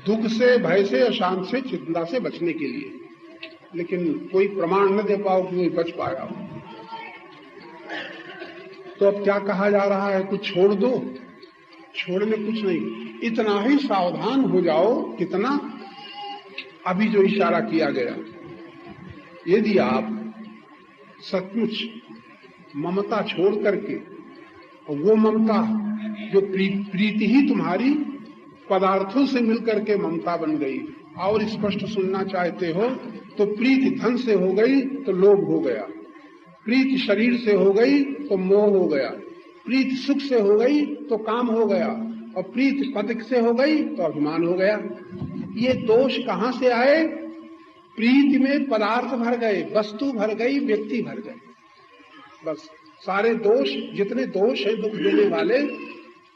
दुख से, भय से, अशांत से, चिंता से बचने के लिए, लेकिन कोई प्रमाण न दे पाओ कि कोई बच पाया हो। तो अब क्या कहा जा रहा है, कुछ छोड़ दो? छोड़ने कुछ नहीं, इतना ही सावधान हो जाओ। कितना? अभी जो इशारा किया गया, यदि आप सचमुच ममता छोड़ करके, वो ममता जो प्रीति ही तुम्हारी पदार्थों से मिलकर के ममता बन गई, और स्पष्ट सुनना चाहते हो तो प्रीति धन से हो गई तो लोभ हो गया, प्रीति शरीर से हो गई तो मोह हो गया, प्रीति सुख से हो गई तो काम हो गया, और प्रीति पद से हो गई तो अभिमान हो गया। ये दोष कहां से आए? प्रीति में पदार्थ भर गए, वस्तु भर गई, व्यक्ति भर गए। बस सारे दोष, जितने दोष हैं दुख देने वाले,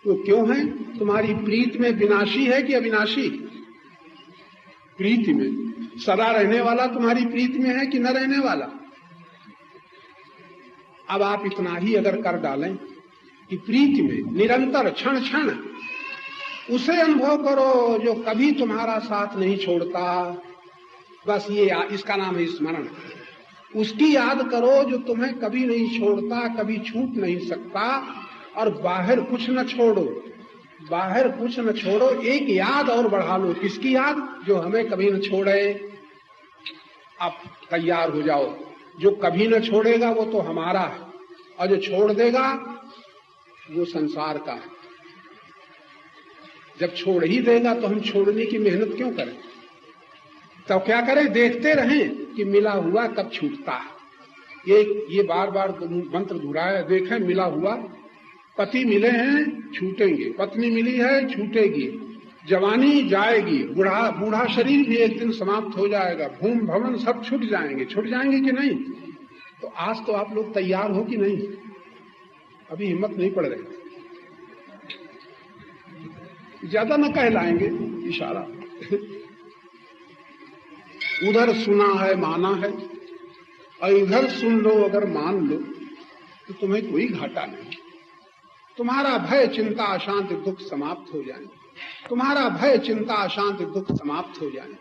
वो क्यों हैं? तुम्हारी प्रीति में विनाशी है कि अविनाशी? प्रीति में सदा रहने वाला तुम्हारी प्रीति में है कि न रहने वाला? अब आप इतना ही अगर कर डालें कि प्रीति में निरंतर क्षण क्षण उसे अनुभव करो जो कभी तुम्हारा साथ नहीं छोड़ता, बस ये इसका नाम है स्मरण। उसकी याद करो जो तुम्हें कभी नहीं छोड़ता, कभी छूट नहीं सकता, और बाहर कुछ न छोड़ो, बाहर कुछ न छोड़ो, एक याद और बढ़ा लो। किसकी याद? जो हमें कभी न छोड़े। अब तैयार हो जाओ, जो कभी न छोड़ेगा वो तो हमारा है, और जो छोड़ देगा वो संसार का है। जब छोड़ ही देगा तो हम छोड़ने की मेहनत क्यों करें? तो क्या करें? देखते रहें कि मिला हुआ कब छूटता है। ये बार बार मंत्र दोहराया, देखें मिला हुआ, पति मिले हैं छूटेंगे, पत्नी मिली है छूटेगी, जवानी जाएगी, बूढ़ा शरीर भी एक दिन समाप्त हो जाएगा, भूम भवन सब छूट जाएंगे। छूट जाएंगे कि नहीं? तो आज तो आप लोग तैयार हो कि नहीं? अभी हिम्मत नहीं पड़ रही, ज्यादा न कहलाएंगे, इशारा। उधर सुना है माना है, और इधर सुन लो अगर मान लो तो तुम्हें कोई घाटा नहीं। तुम्हारा भय चिंता अशांति दुख समाप्त हो जाए, तुम्हारा भय चिंता अशांति दुख समाप्त हो जाए,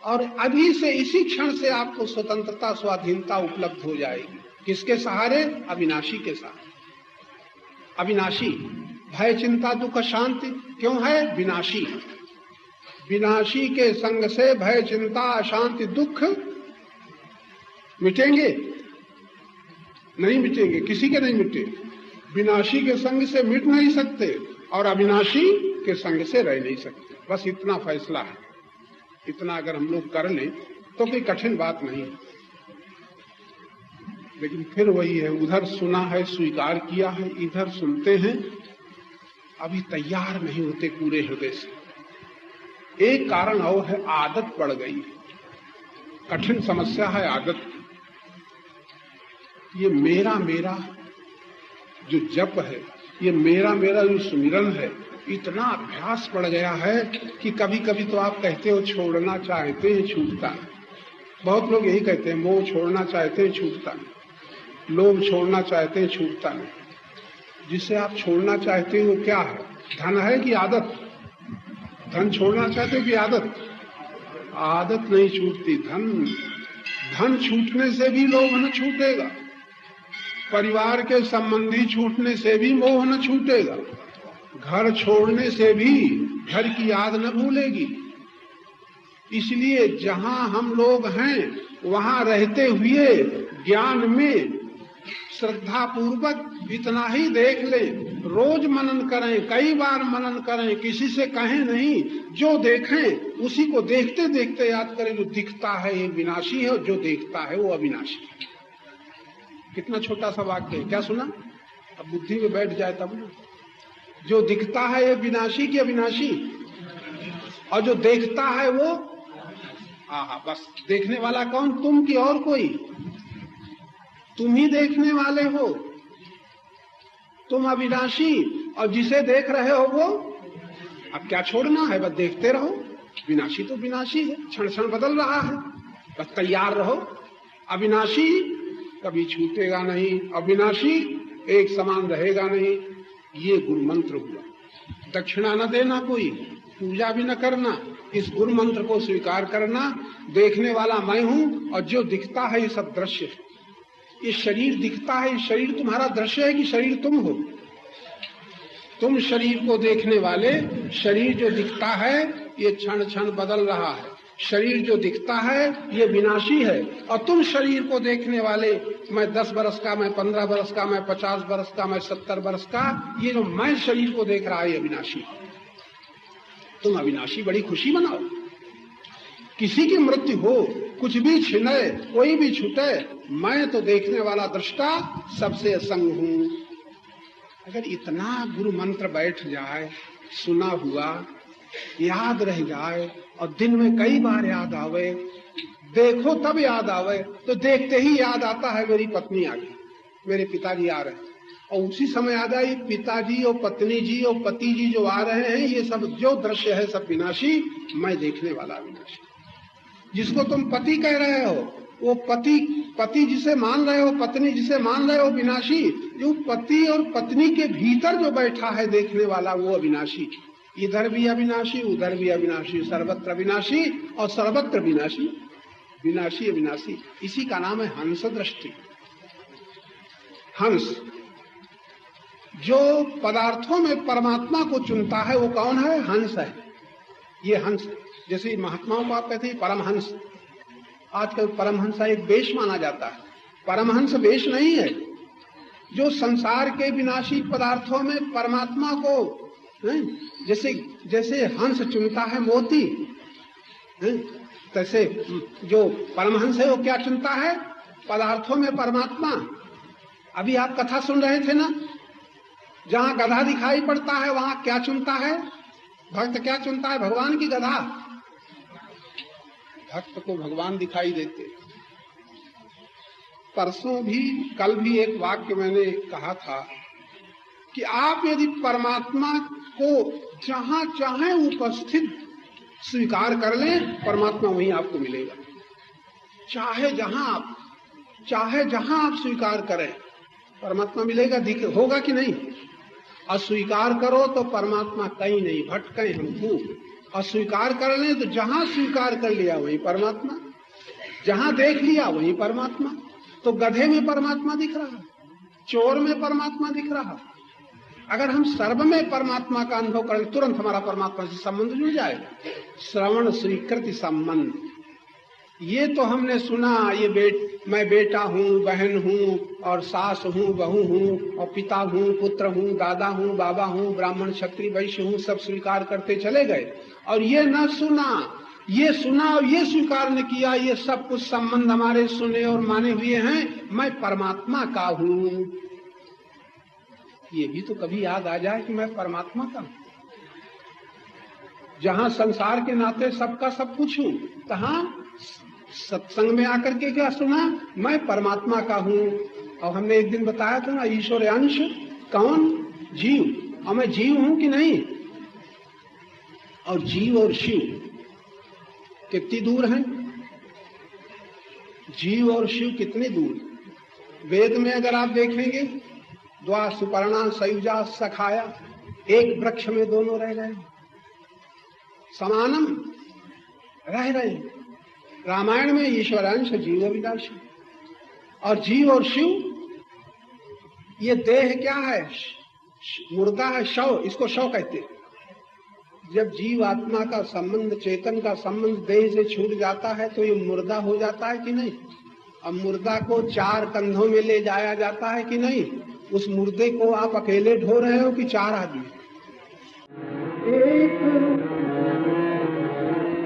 और अभी से इसी क्षण से आपको स्वतंत्रता स्वाधीनता उपलब्ध हो जाएगी। किसके सहारे? अविनाशी के सहारे। अविनाशी भय चिंता दुख शांति क्यों है? विनाशी। विनाशी के संग से भय चिंता अशांति दुख मिटेंगे? नहीं मिटेंगे, किसी के नहीं मिटे। विनाशी के संग से मिट नहीं सकते, और अविनाशी के संग से रह नहीं सकते। बस इतना फैसला है। इतना अगर हम लोग कर लें तो कोई कठिन बात नहीं। लेकिन फिर वही है, उधर सुना है स्वीकार किया है, इधर सुनते हैं अभी तैयार नहीं होते पूरे हृदय से। एक कारण और है, आदत पड़ गई। कठिन समस्या है आदत। ये मेरा मेरा जो जप है, ये मेरा मेरा जो सुमिरन है, इतना अभ्यास पड़ गया है कि कभी कभी तो आप कहते हो छोड़ना चाहते हैं छूटता नहीं। बहुत लोग यही कहते हैं, मोह छोड़ना चाहते हैं छूटता नहीं, लोभ छोड़ना चाहते हैं छूटता नहीं। जिसे आप छोड़ना चाहते हो क्या है? धन है कि आदत? धन छोड़ना चाहते हो कि आदत? आदत नहीं छूटती, धन छूटने से भी लोभ न छूटेगा, परिवार के संबंधी छूटने से भी मोह न छूटेगा, घर छोड़ने से भी घर की याद न भूलेगी। इसलिए जहां हम लोग हैं वहां रहते हुए ज्ञान में श्रद्धा पूर्वक इतना ही देख लें, रोज मनन करें, कई बार मनन करें, किसी से कहें नहीं, जो देखें उसी को देखते देखते याद करें। जो दिखता है ये विनाशी है, और जो देखता है वो अविनाशी है। कितना छोटा सा वाक्य है, क्या सुना? अब बुद्धि में बैठ जाए तब ना। जो दिखता है ये विनाशी की अविनाशी, और जो देखता है वो बस देखने वाला कौन? तुम की और कोई? तुम ही देखने वाले हो। तुम अविनाशी, और जिसे देख रहे हो वो अब क्या छोड़ना है, बस देखते रहो। विनाशी तो विनाशी है, क्षण क्षण बदल रहा है, बस तैयार रहो। अविनाशी कभी छूटेगा नहीं, अविनाशी एक समान रहेगा नहीं। ये गुरु मंत्र हुआ। दक्षिणा न देना, कोई पूजा भी न करना, इस गुरु मंत्र को स्वीकार करना। देखने वाला मैं हूं और जो दिखता है ये सब दृश्य है। ये शरीर दिखता है, ये शरीर तुम्हारा दृश्य है कि शरीर तुम हो? तुम शरीर को देखने वाले। शरीर जो दिखता है ये क्षण क्षण बदल रहा है। शरीर जो दिखता है ये विनाशी है, और तुम शरीर को देखने वाले, मैं 10 बरस का, मैं 15 बरस का, मैं 50 बरस का, मैं 70 बरस का, ये जो मैं शरीर को देख रहा है ये विनाशी। तुम अविनाशी बड़ी खुशी मनाओ। किसी की मृत्यु हो, कुछ भी छिने, कोई भी छूटे, मैं तो देखने वाला दृष्टा सबसे असंग हूं। अगर इतना गुरु मंत्र बैठ जाए, सुना हुआ याद रह जाए, और दिन में कई बार याद आवे, देखो तब याद आवे, तो देखते ही याद आता है मेरी पत्नी आ गई, मेरे पिताजी आ रहे हैं, और उसी समय याद आई पिताजी और पत्नी जी और पति जी जो आ रहे हैं, ये सब जो दृश्य है सब विनाशी, मैं देखने वाला विनाशी। जिसको तुम पति कह रहे हो वो पति जिसे मान रहे हो, पत्नी जिसे मान रहे हो विनाशी। जो पति और पत्नी के भीतर जो बैठा है देखने वाला वो अविनाशी। इधर भी अविनाशी, उधर भी अविनाशी, सर्वत्र विनाशी और सर्वत्र विनाशी। विनाशी अविनाशी, इसी का नाम है हंस दृष्टि। हंस जो पदार्थों में परमात्मा को चुनता है वो कौन है? हंस है। ये हंस, जैसे महात्माओं को आप कहते हैं परमहंस। आजकल परमहंस एक वेश माना जाता है। परमहंस वेश नहीं है। जो संसार के विनाशी पदार्थों में परमात्मा को जैसे हंस चुनता है मोती, तैसे जो परमहंस है वो क्या चुनता है? पदार्थों में परमात्मा। अभी आप कथा सुन रहे थे ना, जहां गधा दिखाई पड़ता है वहां क्या चुनता है? भक्त क्या चुनता है? भगवान की गधा। भक्त को भगवान दिखाई देते। परसों भी, कल भी एक वाक्य मैंने कहा था कि आप यदि परमात्मा को जहां चाहे उपस्थित स्वीकार कर लें, परमात्मा वहीं आपको मिलेगा। चाहे जहां आप स्वीकार करें परमात्मा मिलेगा। होगा कि नहीं? अस्वीकार करो तो परमात्मा कहीं नहीं, भटके हम खूब। अस्वीकार कर लें तो जहां स्वीकार कर लिया वहीं परमात्मा, जहां देख लिया वहीं परमात्मा। तो गधे में परमात्मा दिख रहा, चोर में परमात्मा दिख रहा। अगर हम सर्व में परमात्मा का अनुभव करें, तुरंत हमारा परमात्मा से संबंध जुड़ जाएगा। श्रवण स्वीकृति संबंध। ये तो हमने सुना, मैं बेटा हूँ, बहन हूँ, और सास हूँ, बहू हूँ, और पिता हूँ, पुत्र हूँ, दादा हूँ, बाबा हूँ, ब्राह्मण क्षत्रिय वैश्य हूँ, सब स्वीकार करते चले गए। और ये न सुना, ये सुना और ये स्वीकार न किया, ये सब कुछ संबंध हमारे सुने और माने हुए हैं, मैं परमात्मा का हूँ। ये भी तो कभी याद आ जाए कि मैं परमात्मा का हूँ। जहां संसार के नाते सबका सब कुछ हूँ, तहां सत्संग में आकर के क्या सुना? मैं परमात्मा का हूँ। और हमने एक दिन बताया था ना, ईश्वर अंश कौन? जीव। और मैं जीव हूं कि नहीं? और जीव और शिव कितनी दूर हैं? जीव और शिव कितने दूर? वेद में अगर आप देखेंगे, द्वा सुपर्णा सयुजा सखाया, एक वृक्ष में दोनों रह गए, समानम रह रहे। रामायण में ईश्वरांश जीव अविनाशी। और जीव और शिव, ये देह क्या है? मुर्दा है, शव। इसको शव कहते हैं। जब जीव आत्मा का संबंध, चेतन का संबंध देह से छूट जाता है तो ये मुर्दा हो जाता है कि नहीं? अब मुर्दा को 4 कंधों में ले जाया जाता है कि नहीं? उस मुर्दे को आप अकेले ढो रहे हो कि 4 आदमी?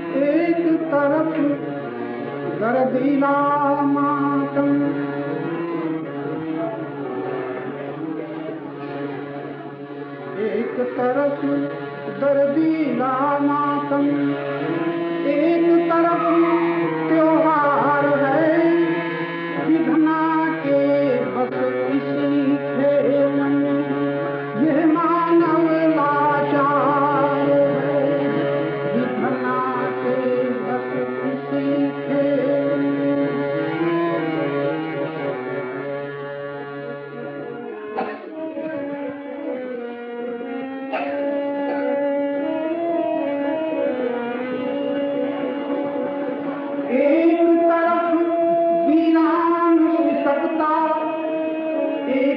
एक तरफ दर्दीला मातम, एक तरफ दर्दीला मातम, एक तरफ त्योहार है विधना के बस इसी खेल में।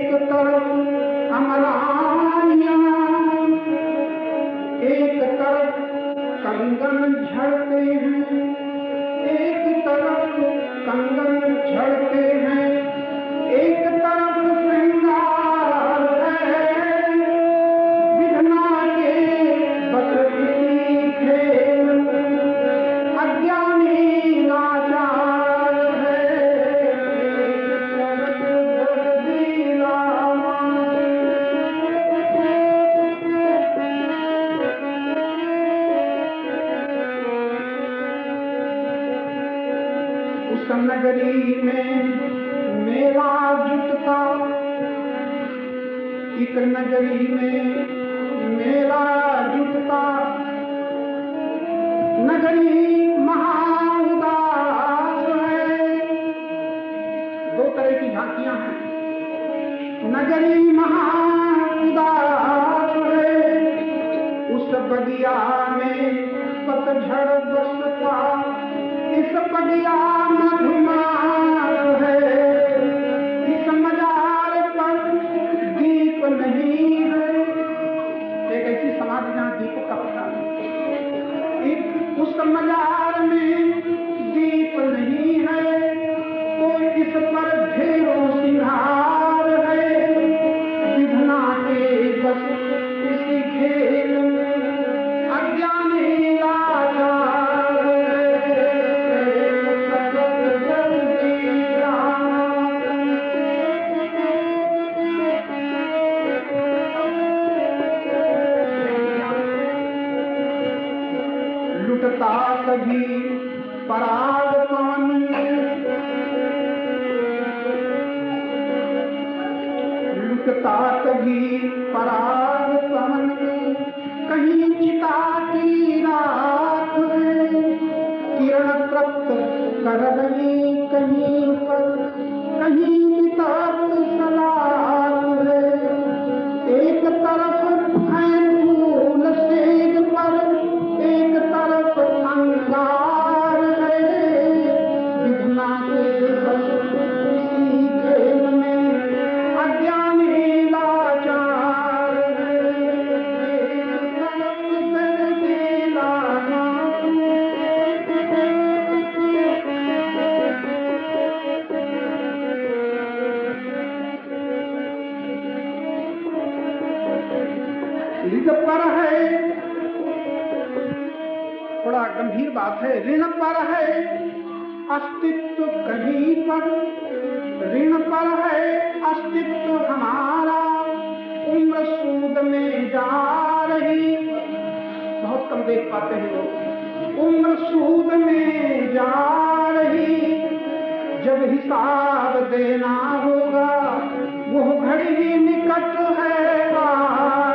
एक तरफ अमरानियां, एक तरफ कंगन झड़ते हैं, एक तरफ कंगन झड़ते हैं, एक तरफ श्रृंगार है, विधना के बस इसी खेल अज्ञानी लाचार है। उस नगरी में मेला जुटता, एक नगरी में मेला जुटता, नगरी महाउदास है। दो तरह की झांकियां हैं। नगरी महाउदास है, उस बगिया में पतझड़ बसता, इस बगिया मधुमास है, इस मजार पर दीप नहीं है। एक ऐसी समाधि जहाँ दीप का पता नहीं, एक उस मजार में दीप नहीं है, तो इस पर ढेरों सिंगार है, विधना के बस इसी खेल में अज्ञानी लाचार है। लुटता कभी पराग पवन, लुटता कभी पराग पवन, कहीं चिता की रात है, किरण तृप्त कर रही कहीं पर, कहीं वितप्त सलाह है। एक तरफ है फूल सेज पर, एक तरफ अंगार है, विधना के बस इसी खेल में अज्ञानी लाचार है। एक तरफ दर्दी लाना, ऋण पर है, बड़ा गंभीर बात है, ऋण पर है अस्तित्व कहीं पर, ऋण पर है अस्तित्व हमारा, उम्र सूद में जा रही, बहुत कम देख पाते हैं लोग, उम्र सूद में जा रही, जब हिसाब देना होगा वो घड़ी निकट है आ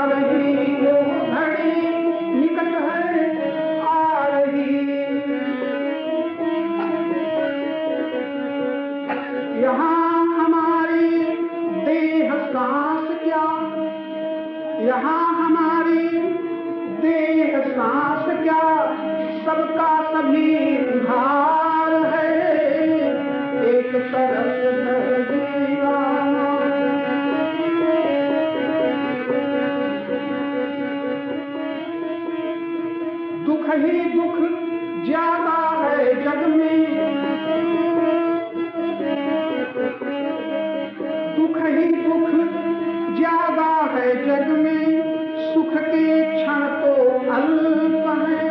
रही, वो घड़ी निकट है आ रही। यहाँ हमारी देह सांस क्या, यहाँ हमारी देह सांस क्या, सबका सभी उधार है। एक तरफ दीवाना, दुख ही दुख ज्यादा है जग में, दुख ही दुख ज्यादा है जग में, सुख के क्षण तो अल्प है,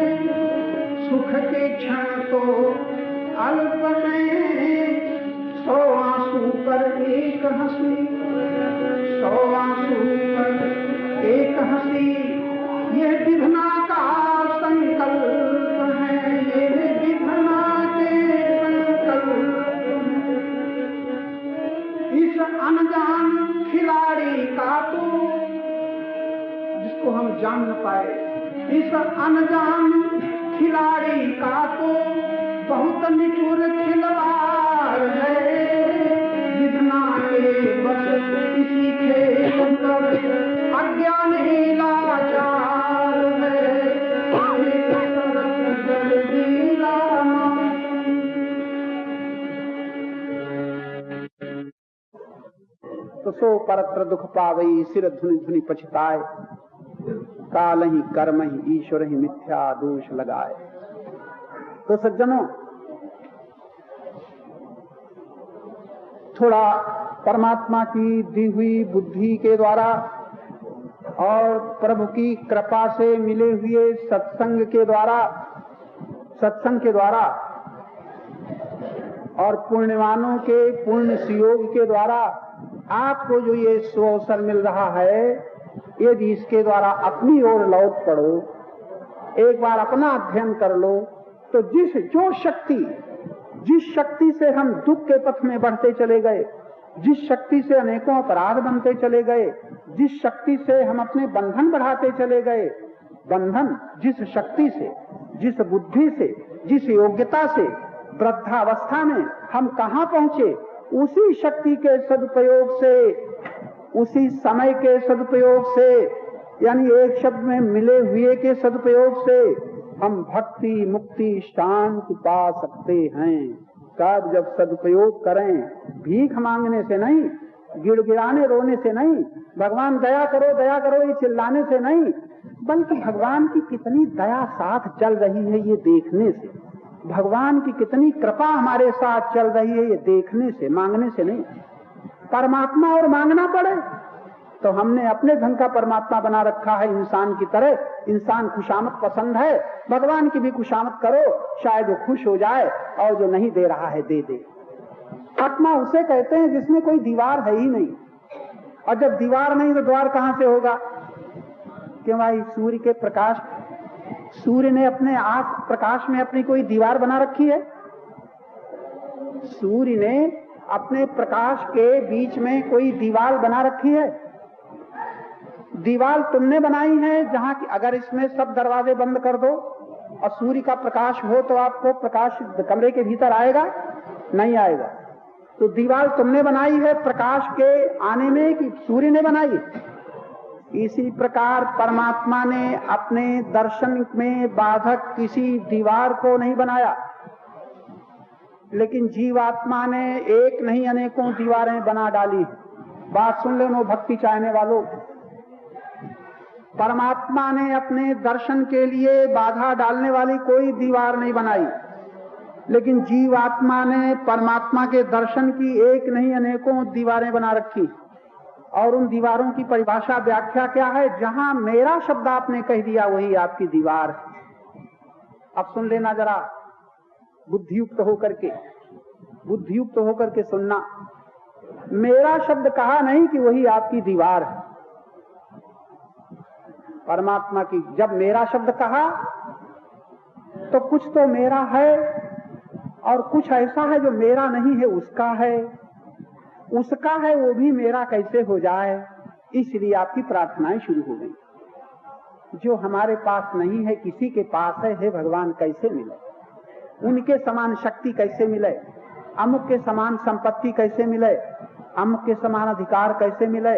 सुख के क्षण तो अल्प है। 100 आंसू पर एक हंसी, 100 आंसू पर एक हंसी, यह विधना का संकल्प है, ये विधना के संकल्प है। इस अनजान खिलाड़ी का तो, जिसको हम जान न पाए, इस अनजान खिलाड़ी का तो बहुत निठुर खिलवाड़ है। विधना के बस इसी खेल पर अज्ञानी लाचार है। एक तरफ दर्दी लाना, तो सो परत्र दुख पावई सिर धुनि धुनि पछताए, काल ही कर्म ही ईश्वर ही मिथ्या दोष लगाए। तो सज्जनों, थोड़ा परमात्मा की दी हुई बुद्धि के द्वारा और प्रभु की कृपा से मिले हुए सत्संग के द्वारा और पुण्यवानों के पुण्य सुयोग के द्वारा आपको जो ये सुअवसर मिल रहा है, यदि इसके द्वारा अपनी ओर लौट पड़ो, एक बार अपना अध्ययन कर लो, तो जिस शक्ति से हम दुख के पथ में बढ़ते चले गए, जिस शक्ति से अनेकों अपराध बनते चले गए, जिस शक्ति से हम अपने बंधन बढ़ाते चले गए, बंधन जिस शक्ति से, जिस बुद्धि से, जिस योग्यता से वृद्धावस्था में हम कहाँ पहुंचे, उसी शक्ति के सदुपयोग से, उसी समय के सदुपयोग से, यानी एक शब्द में मिले हुए के सदुपयोग से हम भक्ति मुक्ति शांति पा सकते हैं। कब? जब सदुपयोग करें, भीख मांगने से नहीं, गिड़गिड़ाने रोने से नहीं, भगवान दया करो ये चिल्लाने से नहीं, बल्कि भगवान की कितनी दया साथ चल रही है ये देखने से, भगवान की कितनी कृपा हमारे साथ चल रही है ये देखने से, मांगने से नहीं। परमात्मा और मांगना पड़े तो हमने अपने ढंग का परमात्मा बना रखा है इंसान की तरह। इंसान खुशामद पसंद है, भगवान की भी खुशामद करो, शायद वो खुश हो जाए, और जो नहीं दे रहा है दे दे। आत्मा उसे कहते हैं जिसमें कोई दीवार है ही नहीं, और जब दीवार नहीं तो द्वार कहां से होगा? क्यों भाई? सूर्य के प्रकाश, सूर्य ने अपने आंख प्रकाश में अपनी कोई दीवार बना रखी है? सूर्य ने अपने प्रकाश के बीच में कोई दीवार बना रखी है? दीवार तुमने बनाई है, जहां की अगर इसमें सब दरवाजे बंद कर दो और सूर्य का प्रकाश हो तो आपको प्रकाश कमरे के भीतर आएगा? नहीं आएगा। तो दीवार तुमने बनाई है प्रकाश के आने में कि सूर्य ने बनाई? इसी प्रकार परमात्मा ने अपने दर्शन में बाधक किसी दीवार को नहीं बनाया, लेकिन जीवात्मा ने एक नहीं अनेकों दीवारें बना डाली। बात सुन लेना भक्ति चाहने वालों, परमात्मा ने अपने दर्शन के लिए बाधा डालने वाली कोई दीवार नहीं बनाई, लेकिन जीवात्मा ने परमात्मा के दर्शन की एक नहीं अनेकों दीवारें बना रखी। और उन दीवारों की परिभाषा व्याख्या क्या है? जहां मेरा शब्द आपने कह दिया वही आपकी दीवार है। अब सुन लेना जरा, बुद्धियुक्त होकर के सुनना। मेरा शब्द कहा नहीं कि वही आपकी दीवार है। परमात्मा की जब मेरा शब्द कहा तो कुछ तो मेरा है और कुछ ऐसा है जो मेरा नहीं है, उसका है। उसका है वो भी मेरा कैसे हो जाए? इसलिए आपकी प्रार्थनाएं शुरू हो गई। जो हमारे पास नहीं है किसी के पास है, हे भगवान कैसे मिले? उनके समान शक्ति कैसे मिले? अमुक के समान संपत्ति कैसे मिले? अमुक के समान अधिकार कैसे मिले?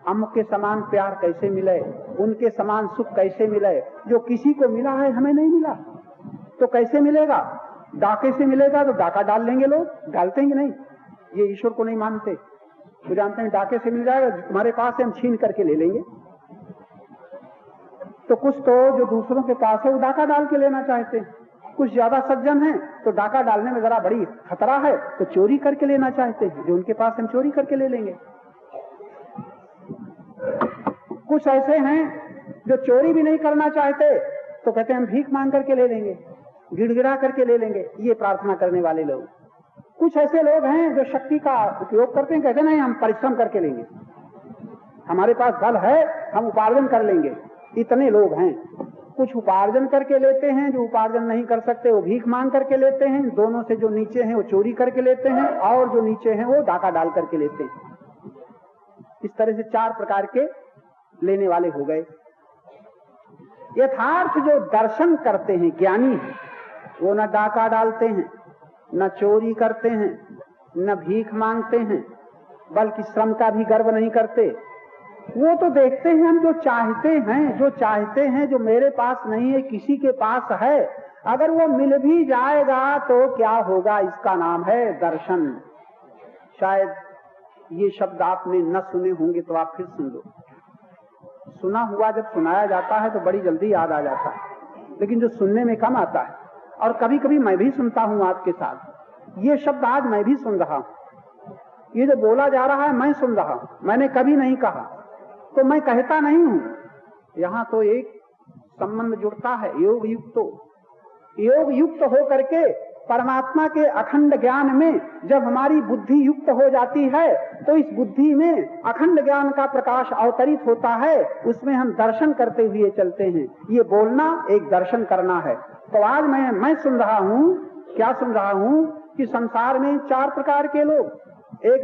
अमुक के समान प्यार कैसे मिले? उनके समान सुख कैसे मिले? जो किसी को मिला है हमें नहीं मिला, तो कैसे मिलेगा? डाके से मिलेगा तो डाका डाल लेंगे लोग, डालते हैं कि नहीं? ये ईश्वर को नहीं मानते, तो जानते हैं डाके से मिल जाएगा, तुम्हारे पास है हम छीन करके ले लेंगे। तो कुछ तो जो दूसरों के पास है वो डाका डाल के लेना चाहते हैं। कुछ ज्यादा सज्जन हैं तो डाका डालने में जरा बड़ी खतरा है, तो चोरी करके लेना चाहते हैं, जो उनके पास हम चोरी करके ले लेंगे। कुछ ऐसे हैं जो चोरी भी नहीं करना चाहते, तो कहते हैं हम भीख मांग करके ले लेंगे, गिड़गिड़ा करके ले लेंगे, ये प्रार्थना करने वाले लोग। कुछ ऐसे लोग हैं जो शक्ति का उपयोग करते हैं, कहते नहीं हम परिश्रम करके लेंगे, हमारे पास बल है, हम उपार्जन कर लेंगे। इतने लोग हैं। कुछ उपार्जन करके लेते हैं, जो उपार्जन नहीं कर सकते वो भीख मांग करके लेते हैं, दोनों से जो नीचे हैं वो चोरी करके लेते हैं, और जो नीचे हैं वो डाका डाल करके लेते हैं। इस तरह से चार प्रकार के लेने वाले हो गए। यथार्थ जो दर्शन करते हैं ज्ञानी है, वो न डाका डालते हैं, न चोरी करते हैं, न भीख मांगते हैं, बल्कि श्रम का भी गर्व नहीं करते। वो तो देखते हैं हम जो चाहते हैं, जो मेरे पास नहीं है किसी के पास है, अगर वो मिल भी जाएगा तो क्या होगा? इसका नाम है दर्शन। शायद ये शब्द आपने न सुने होंगे तो आप फिर सुन लो। सुना हुआ जब सुनाया जाता है तो बड़ी जल्दी याद आ जाता है, लेकिन जो सुनने में कम आता है, और कभी कभी मैं भी सुनता हूं आपके साथ। ये शब्द आज मैं भी सुन रहा हूं, ये जो बोला जा रहा है मैं सुन रहा हूं, मैंने कभी नहीं कहा, तो मैं कहता नहीं हूं। यहाँ तो एक संबंध जुड़ता है, योग युक्त हो करके परमात्मा के अखंड ज्ञान में जब हमारी बुद्धि युक्त हो जाती है तो इस बुद्धि में अखंड ज्ञान का प्रकाश अवतरित होता है, उसमें हम दर्शन करते हुए चलते हैं। ये बोलना एक दर्शन करना है। तो आज मैं सुन रहा हूँ, क्या सुन रहा हूँ कि संसार में 4 प्रकार के लोग, एक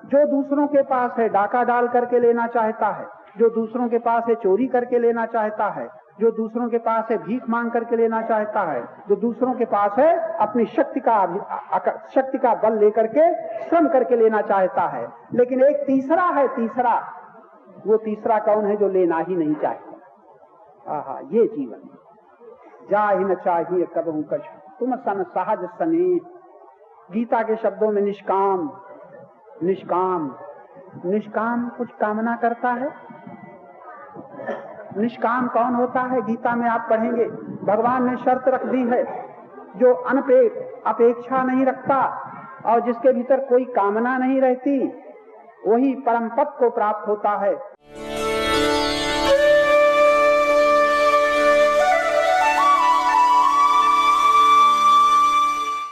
जो दूसरों के पास है डाका डाल करके लेना चाहता है, जो दूसरों के पास है चोरी करके लेना चाहता है, जो दूसरों के पास है भीख मांग करके लेना चाहता है, जो दूसरों के पास है अपनी शक्ति का बल लेकर के श्रम करके लेना चाहता है। लेकिन एक तीसरा है, वो तीसरा कौन है? जो लेना ही नहीं चाहता। आहा, ये जीवन जा ही न चाहिए कबहू कछ तुम सन सहज सने। गीता के शब्दों में निष्काम कुछ कामना करता है। निष्काम कौन होता है? गीता में आप पढ़ेंगे, भगवान ने शर्त रख दी है, जो अपेक्षा नहीं रखता और जिसके भीतर कोई कामना नहीं रहती, वही परम पद को प्राप्त होता है।